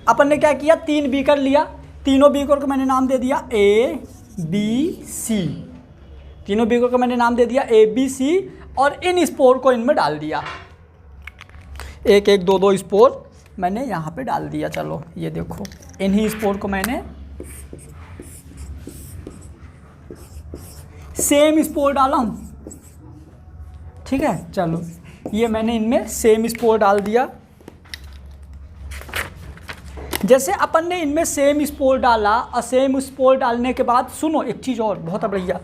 अपन ने क्या किया, 3 बीकर लिया। तीनों बीकर को मैंने नाम दे दिया A B C। तीनों बीकर को मैंने नाम दे दिया A B C और इन स्पोर को इनमें डाल दिया। 1-1 2-2 स्पोर मैंने यहाँ पे डाल दिया। चलो ये देखो, इन्हीं स्पोर को मैंने सेम स्पोर डाला हूँ, ठीक है। चलो ये मैंने इनमें सेम स्पोर डाल दिया। जैसे अपन ने इनमें सेम स्पोर डाला और सेम स्पोर डालने के बाद सुनो एक चीज़ और बहुत बढ़िया,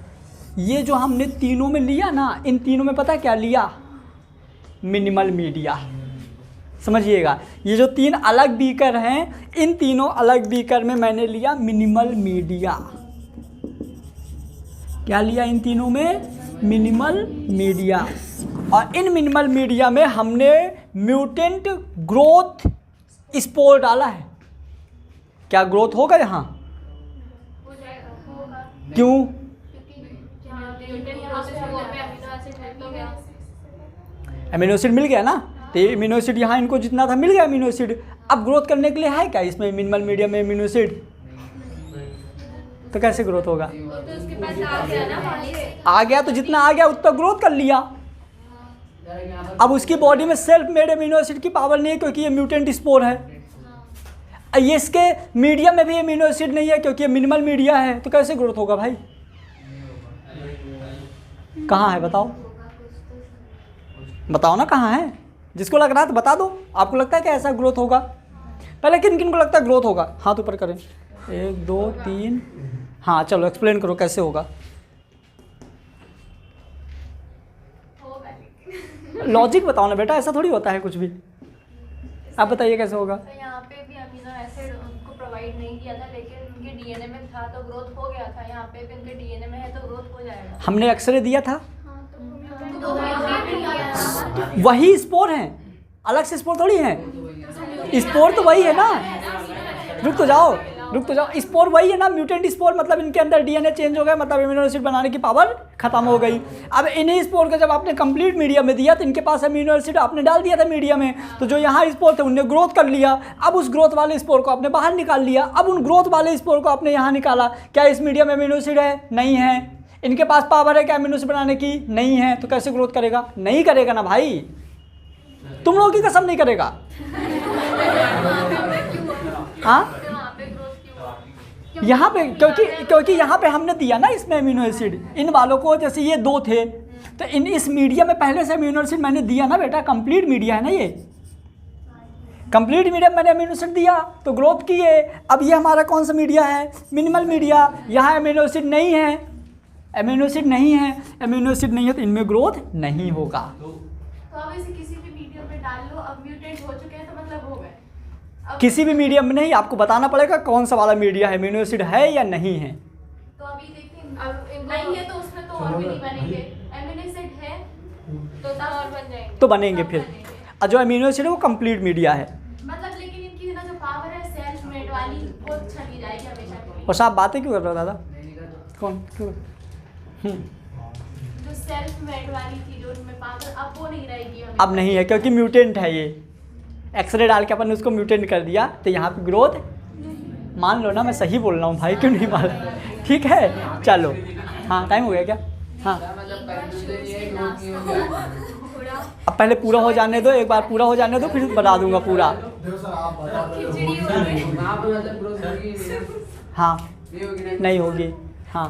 ये जो हमने तीनों में लिया ना, इन तीनों में पता क्या लिया, मिनिमल मीडिया। समझिएगा, ये जो तीन अलग बीकर हैं, इन तीनों अलग बीकर में मैंने लिया मिनिमल मीडिया। क्या लिया इन तीनों में, मिनिमल मीडिया। और इन मिनिमल मीडिया में हमने म्यूटेंट ग्रोथ स्पोर डाला है। क्या ग्रोथ होगा यहाँ, हो जाएगा, होगा, क्यों, क्योंकि यहाँ न्यूटन प्रोसेस होने पे अमीनो एसिड मिल तो गया। अमीनो एसिड मिल गया ना, तो ये अमीनो एसिड यहाँ इनको जितना था मिल गया अमीनो एसिड। अब ग्रोथ करने के लिए है क्या इसमें मिनिमल मीडिया में अमीनो एसिड, तो कैसे ग्रोथ होगा, वो तो उसके पास आ गया ना वहाँ से। आ गया तो जितना आ गया उतना ग्रोथ कर लिया। अब उसकी बॉडी में सेल्फ मेड अमीनो एसिड की पावर नहीं है क्योंकि ये म्यूटेंट स्पोर है। ये इसके मीडिया में भी अमीनो एसिड नहीं है क्योंकि ये मिनिमल मीडिया है, तो कैसे ग्रोथ होगा भाई, कहाँ है बताओ, बताओ ना कहाँ है, जिसको लग रहा है तो बता दो। आपको लगता है कि ऐसा ग्रोथ होगा, पहले किन किन को लगता है ग्रोथ होगा, हाथ ऊपर करें, 1 2 3, हाँ चलो एक्सप्लेन करो कैसे होगा, लॉजिक बताओ ना बेटा, ऐसा थोड़ी होता है कुछ भी, आप बताइए कैसे होगा। तो यहाँ पे भी अमीनो एसिड उनको प्रोवाइड नहीं किया था, लेकिन उनके डीएनए में था तो ग्रोथ हो गया था। यहाँ पे भी उनके डीएनए में है तो ग्रोथ हो जाएगा। हमने एक्सरे दिया था, तो वही स्पोर हैं, अलग से स्पोर थोड़ी हैं, स्पोर तो वही है ना, रुक तो जाओ, स्पोर वही है ना, म्यूटेंट स्पोर मतलब इनके अंदर डीएनए चेंज हो गया, मतलब अमीनो एसिड बनाने की पावर खत्म हो गई। अब इन्हीं स्पोर को जब आपने कंप्लीट मीडिया में दिया तो इनके पास अमीनो एसिड आपने डाल दिया था मीडिया में, तो जो यहाँ स्पोर थे उनने ग्रोथ कर लिया। अब उस ग्रोथ वाले स्पोर को आपने बाहर निकाल लिया, अब उन ग्रोथ वाले स्पोर को आपने यहाँ निकाला, क्या इस मीडिया में अमीनो एसिड है, नहीं है, इनके पास पावर है क्या अमीनो एसिड बनाने की, नहीं है, तो कैसे ग्रोथ करेगा, नहीं करेगा ना भाई, तुम लोगों की कसम नहीं करेगा। हाँ यहाँ पे क्योंकि यहाँ पे हमने दिया ना इसमें अमीनो एसिड, इन वालों को जैसे ये 2 थे तो इन इस मीडिया में पहले से अमीनो एसिड मैंने दिया ना बेटा, कंप्लीट मीडिया है ना, ये कंप्लीट मीडिया में मैंने अमीनो एसिड दिया तो ग्रोथ की है। अब ये हमारा कौन सा मीडिया है, मिनिमल मीडिया, यहाँ अमीनो एसिड नहीं है, अमीनो एसिड नहीं है, अमीनो एसिड नहीं है तो इनमें ग्रोथ नहीं होगा। तो अब इसे किसी भी मीडियम में डाल लो, अब म्यूटेंट हो चुके हैं तो मतलब हो गए। किसी भी मीडियम में नहीं, आपको बताना पड़ेगा कौन सा वाला मीडिया है, अमीनो एसिड है या नहीं है। तो अभी देखिए, अब नहीं है तो उसमें तो और भी नहीं बनेंगे, अमीनो एसिड है तो और बन जाएंगे, तो बनेंगे फिर, और जो अमीनो एसिड है वो कंप्लीट मीडिया है। मतलब लेकिन इनकी ना जो पावर है सेल्फ मेड वाली वो चली जाएगी हमेशा के लिए। और साहब बातें क्यों कर रहे हो दादा, कौन क्यों, जो सेल्फ मेड वाली थी जो उनमें पावर, अब वो नहीं रहेगी हमेशा। अब नहीं है क्योंकि म्यूटेंट है ये, एक्सरे डाल के अपन ने उसको म्यूटेंट कर दिया तो यहाँ पे ग्रोथ, मान लो ना मैं सही बोल रहा हूँ भाई, क्यों नहीं मान, ठीक है चलो, हाँ टाइम हो गया क्या, हाँ अब पहले पूरा हो जाने दो, एक बार पूरा हो जाने दो फिर बता दूंगा पूरा। देखो सर आप बता रहे हो हाँ नहीं होगी, हाँ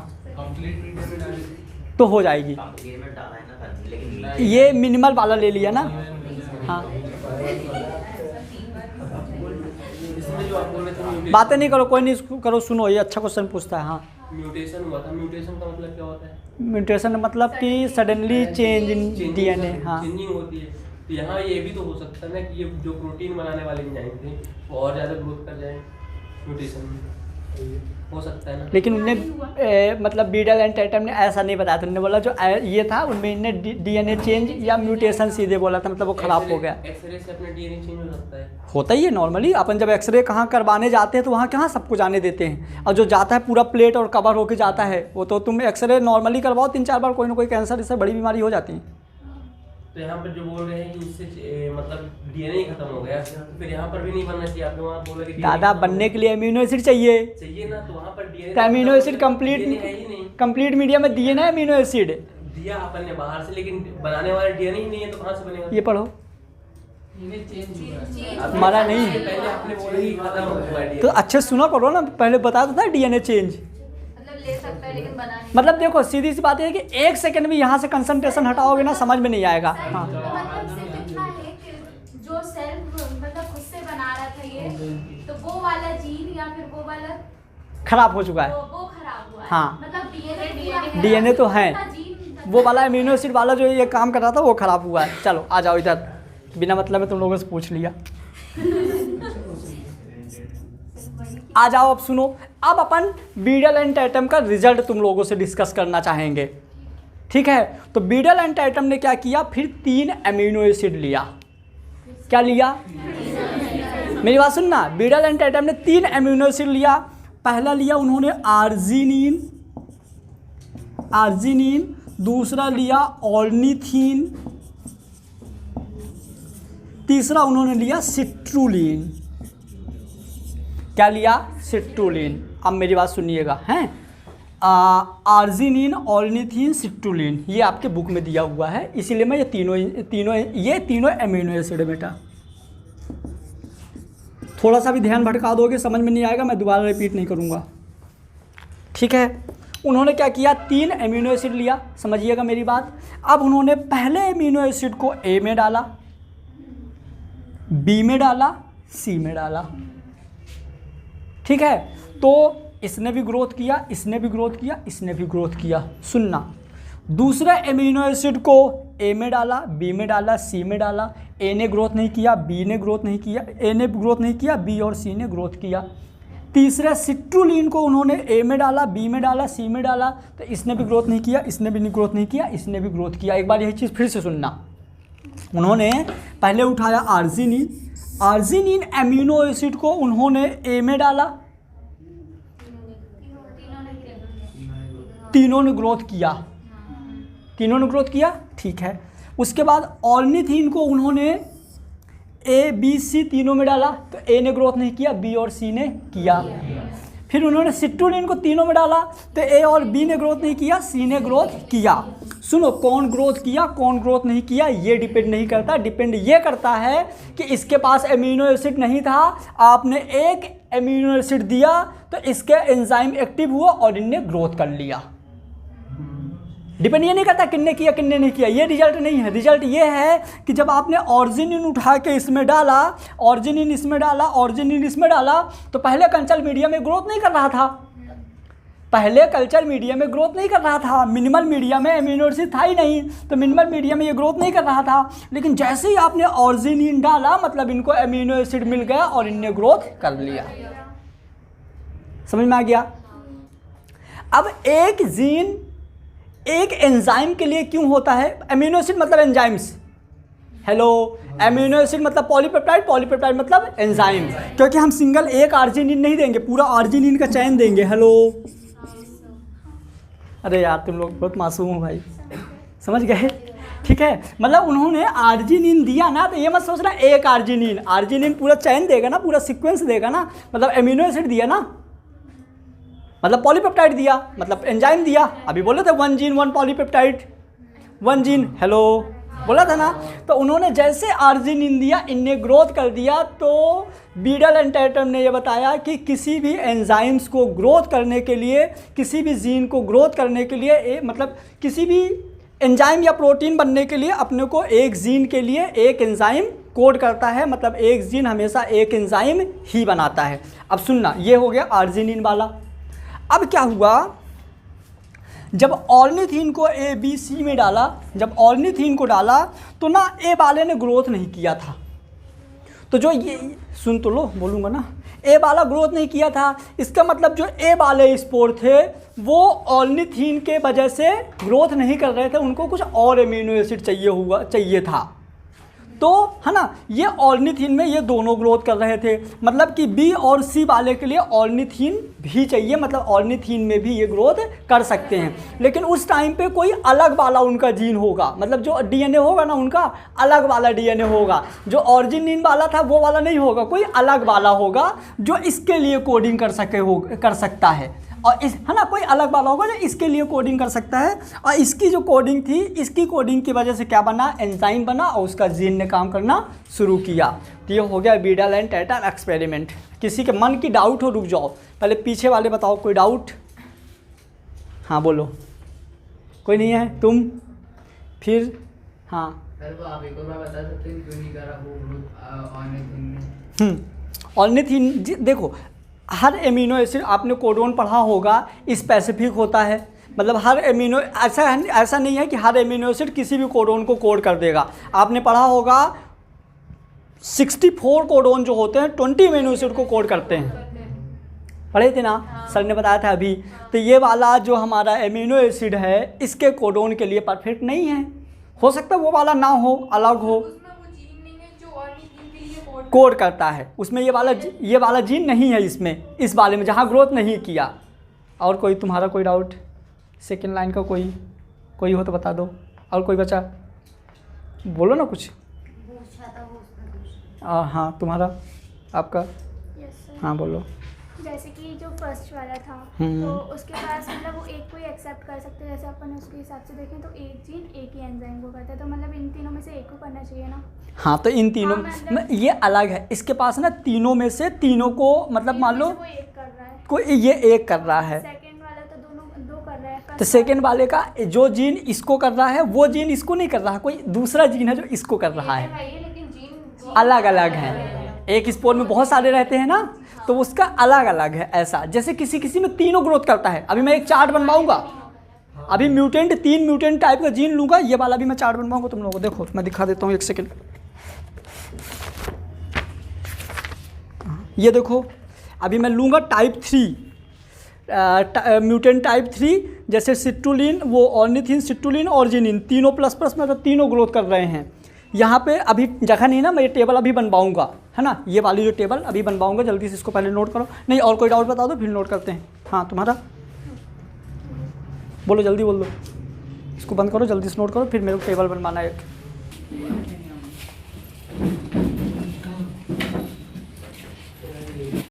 तो हो जाएगी, ये मिनिमल वाला ले लिया ना, हाँ बातें नहीं करो, कोई नहीं करो, सुनो ये अच्छा क्वेश्चन पूछता है। हाँ म्यूटेशन हुआ था, म्यूटेशन का मतलब क्या होता है, म्यूटेशन मतलब कि सडनली चेंज इन डीएनए, हाँ चेंजिंग होती है। तो यहाँ ये भी तो हो सकता है ना कि ये जो प्रोटीन बनाने वाले एंजाइम थे वो और ज़्यादा ग्रोथ कर जाए, म्यूटेशन में हो सकता है ना। लेकिन उनने मतलब बीडल एंड टैटम ने ऐसा नहीं बताया था, उन्होंने बोला जो ये था उनमें इनने डीएनए चेंज या म्यूटेशन सीधे बोला था, मतलब वो खराब हो गया। एक्सरे से अपना डीएनए चेंज हो सकता है, होता ही है नॉर्मली, अपन जब एक्सरे कहाँ करवाने जाते हैं तो वहाँ कहाँ सबको जाने देते हैं, और जो जाता है पूरा प्लेट और कवर होके जाता है वो तो तुम एक्सरे नॉर्मली करवाओ 3-4 बार, कोई ना कोई कैंसर इससे बड़ी बीमारी हो जाती है। तो यहाँ पर जो बोल रहे हैं कि इससे मतलब डीएनए ही खत्म हो गया, तो फिर यहाँ पर भी नहीं बनना चाहिए। आपने वहाँ बोला कि दादा बनने के लिए अमीनो एसिड चाहिए ना, तो वहाँ पर डीएनए तो अमीनो एसिड कंप्लीट मीडिया में दिए ना अमीनो एसिड दिया अपन ने बाहर से, लेकिन बनाने वाला डीएनए ही नहीं है तो कहाँ से बनेगा। ये पढ़ो, हमारा नहीं पहले आपने बोला कि खत्म हुआ है तो अच्छे सुना करो ना, पहले बता दो था डीएनए चेंज, मतलब ले सकता है लेकिन बना नहीं मतलब देखो सीधी सी बात है कि 1 सेकंड में यहाँ से कंसंट्रेशन हटाओगे ना समझ में नहीं आएगा। सर, हाँ मतलब सिर्फ इतना है कि जो सेल्फ मतलब खुद से बना रहा था ये, तो वो वाला जीन या फिर वो वाला खराब हो चुका है। वो खराब हुआ है। हाँ। मतलब डीएनए डीएनए तो है, जीन वो वाला अमीनो एसिड वाला जो ये काम कर रहा था वो खराब हुआ है। चलो आ जाओ इधर, बिना मतलब में तुम लोगों से पूछ लिया। आ जाओ अब सुनो, अब अपन बीडल एंड टैटम का रिजल्ट तुम लोगों से डिस्कस करना चाहेंगे, ठीक है। तो बीडल एंड टैटम ने क्या किया, फिर 3 अमीनो एसिड लिया। क्या लिया, मेरी बात सुनना, बीडल एंड टैटम ने 3 अमीनो एसिड लिया। पहला लिया उन्होंने आर्जिनिन, दूसरा लिया ऑर्निथीन, तीसरा उन्होंने लिया सिट्रुलिन। क्या लिया, सिट्रुलिन। अब मेरी बात सुनिएगा, हैं आर्जिनिन, ऑर्निथीन, सिट्रुलिन, ये आपके बुक में दिया हुआ है, इसीलिए मैं ये तीनों अमीनो एसिड है बेटा। थोड़ा सा भी ध्यान भटका दोगे समझ में नहीं आएगा, मैं दोबारा रिपीट नहीं करूँगा, ठीक है। उन्होंने क्या किया, 3 अमीनो एसिड लिया, समझिएगा मेरी बात। अब उन्होंने पहले अमीनो एसिड को ए में डाला, बी में डाला, सी में डाला, ठीक है। तो इसने भी ग्रोथ किया, इसने भी ग्रोथ किया, इसने भी ग्रोथ किया। सुनना, दूसरे अमीनो एसिड को ए में डाला, बी में डाला, सी में डाला, ए ने ग्रोथ नहीं किया, बी ने ग्रोथ नहीं किया, ए ने ग्रोथ नहीं किया, बी और सी ने ग्रोथ किया। तीसरे सिट्रुलिन को उन्होंने ए में डाला, बी में डाला, सी में डाला, तो इसने भी ग्रोथ नहीं किया, इसने भी ग्रोथ नहीं किया, इसने भी ग्रोथ किया। एक बार यही चीज़ फिर से सुनना, उन्होंने पहले उठाया आर्जिनिन अमीनो एसिड को उन्होंने ए में डाला, तीनों ने ग्रोथ किया, ठीक है। उसके बाद ऑर्निथीन को उन्होंने ए बी सी तीनों में डाला, तो ए ने ग्रोथ नहीं किया, बी और सी ने किया। फिर उन्होंने सिट्रुलिन को तीनों में डाला, तो ए और बी ने ग्रोथ नहीं किया, सी ने ग्रोथ किया। सुनो, कौन ग्रोथ किया कौन ग्रोथ नहीं किया ये डिपेंड नहीं करता, डिपेंड ये करता है कि इसके पास अमीनो एसिड नहीं था, आपने एक अमीनो एसिड दिया तो इसके एंजाइम एक्टिव हुआ और इनने ग्रोथ कर लिया। डिपेंड ये नहीं करता किन्ने किया किन्ने नहीं किया, ये रिजल्ट नहीं है। रिजल्ट ये है कि जब आपने ऑर्जिनिन उठा के इसमें डाला, ऑर्जिनिन इसमें डाला, ऑर्जिनिन इसमें डाला, तो पहले कल्चर मीडिया में ग्रोथ नहीं कर रहा था, मिनिमल मीडिया में अमीनो एसिड था ही नहीं, तो मिनिमल मीडिया में ये ग्रोथ नहीं कर रहा था। लेकिन जैसे ही आपने ऑर्जिनिन डाला, मतलब इनको अमीनो एसिड मिल गया और इनने ग्रोथ कर लिया। समझ में आ गया। अब एक जीन एक एंजाइम के लिए क्यों होता है, अमीनो एसिड मतलब एंजाइम्स, हेलो, अमीनो एसिड मतलब पॉलीपेप्टाइड, पॉलीपेप्टाइड मतलब एंजाइम, क्योंकि हम सिंगल एक आर्जिनिन नहीं देंगे, पूरा आर्जिनिन का चैन देंगे। हेलो, अरे यार तुम लोग बहुत मासूम हो भाई, समझ गए, ठीक है। मतलब उन्होंने आर्जिनिन दिया ना, तो ये मत सोचना एक आर्जिनिन पूरा चैन देगा ना, पूरा सीक्वेंस देगा ना, मतलब अमीनो एसिड दिया ना, मतलब पॉलीपेप्टाइड दिया, मतलब एंजाइम दिया। अभी बोले थे 1 जीन 1 पॉलीपेप्टाइड, 1 जीन, हेलो, बोला था ना। तो उन्होंने जैसे आर्जिनिन दिया, इनने ग्रोथ कर दिया। तो बीडल एंड टैटम ने यह बताया कि किसी भी एंजाइम्स को ग्रोथ करने के लिए, किसी भी जीन को ग्रोथ करने के लिए, मतलब किसी भी एंजाइम या प्रोटीन बनने के लिए अपने को एक जीन के लिए एक एंजाइम कोड करता है, मतलब एक जीन हमेशा एक एंजाइम ही बनाता है। अब सुनना, ये हो गया आर्जिनिन वाला। अब क्या हुआ, जब ऑर्निथीन को ए बी सी में डाला, जब ऑर्निथीन को डाला तो ना ए वाले ने ग्रोथ नहीं किया था, तो जो ये सुन तो लो, बोलूँगा ना, ए वाला ग्रोथ नहीं किया था, इसका मतलब जो ए वाले स्पोर थे वो ऑर्निथीन के वजह से ग्रोथ नहीं कर रहे थे, उनको कुछ और अमीनो एसिड चाहिए था, तो है ना। ये ऑर्निथीन में ये दोनों ग्रोथ कर रहे थे, मतलब कि बी और सी वाले के लिए ऑर्निथीन भी चाहिए, मतलब ऑर्निथीन में भी ये ग्रोथ कर सकते हैं। लेकिन उस टाइम पे कोई अलग वाला उनका जीन होगा, मतलब जो डीएनए होगा ना उनका अलग वाला डीएनए होगा, जो ऑर्जिनिन वाला था वो वाला नहीं होगा, कोई अलग वाला होगा जो इसके लिए कोडिंग कर सकता है, और इस है ना, कोई अलग वाला होगा जो इसके लिए कोडिंग कर सकता है। और इसकी जो कोडिंग थी, इसकी कोडिंग की वजह से क्या बना, एंजाइम बना, और उसका जीन ने काम करना शुरू किया। तो ये हो गया बीडल एंड टैटम एक्सपेरिमेंट। किसी के मन की डाउट हो, रुक जाओ, पहले पीछे वाले बताओ, कोई डाउट? हाँ बोलो, कोई नहीं है, तुम फिर हाँ। सर वो आप एक और बार बता सकते हैं क्यों नहीं करा वो ग्रोथ ऑर्निथिन ने? ऑर्निथिन देखो, हर एमिनो एसिड आपने कोडोन पढ़ा होगा, स्पेसिफिक होता है। मतलब हर एमिनो ऐसा नहीं है कि हर एमिनो एसिड किसी भी कोडोन को कोड कर देगा। आपने पढ़ा होगा 64 कोडोन जो होते हैं 20 एमिनो एसिड को कोड करते हैं, पढ़े थे ना, सर ने बताया था अभी। तो ये वाला जो हमारा एमिनो एसिड है इसके कोडोन के लिए परफेक्ट नहीं है, हो सकता है वो वाला ना हो, अलग हो, उसमें वो जीन नहीं है जो ऑर्निथिन के लिए कोड करता है। उसमें ये वाला जीन नहीं है इसमें, इस वाले में जहाँ ग्रोथ नहीं किया। और कोई तुम्हारा कोई डाउट सेकेंड लाइन का कोई हो तो बता दो। और कोई बचा, बोलो ना कुछ। हाँ तुम्हारा, आपका, यस सर। हाँ बोलो। जैसे कि जो फर्स्ट वाला था हम्म। तो उसके पास मतलब वो एक को ही एक्सेप्ट कर सकते हैं, जैसे अपन उसके हिसाब से देखें तो एक जीन एक ही एंजाइम को करता है, तो मतलब इन तीनों में से एक को करना चाहिए ना। हाँ तो इन तीनों हाँ, मतलब- ये अलग है, इसके पास ना तीनों में से तीनों को मतलब मान लो वो एक कर रहा है, कोई ये एक कर रहा है, सेकंड वाला तो दोनों दो कर रहा है। तो सेकेंड वाले का जो जीन इसको कर रहा है वो जीन इसको नहीं कर रहा है, कोई दूसरा जीन है जो इसको कर रहा है। लेकिन जीन अलग अलग है, एक स्पोर में बहुत सारे रहते हैं ना, तो उसका अलग अलग है। ऐसा जैसे किसी किसी में तीनों ग्रोथ करता है। अभी मैं एक चार्ट बनवाऊंगा, अभी म्यूटेंट 3 म्यूटेंट टाइप का जीन लूंगा, ये वाला भी मैं चार्ट बनवाऊंगा तुम लोगों को। देखो मैं दिखा देता हूँ, एक सेकेंड। ये देखो, अभी मैं लूँगा टाइप 3 म्यूटेंट टाइप 3, जैसे सिट्रुलिन, वो ऑर्निथिन, सिट्रुलिन और जिनिन, तीनों प्लस मतलब तीनों ग्रोथ कर रहे हैं। यहाँ पे अभी जगह नहीं ना, मैं ये टेबल अभी बनवाऊंगा, है ना, ये वाली जो टेबल अभी बनवाऊंगा, जल्दी से इसको पहले नोट करो। नहीं और कोई डाउट बता दो फिर नोट करते हैं। हाँ तुम्हारा बोलो, जल्दी बोल दो, इसको बंद करो, जल्दी से नोट करो, फिर मेरे को टेबल बनवाना है एक।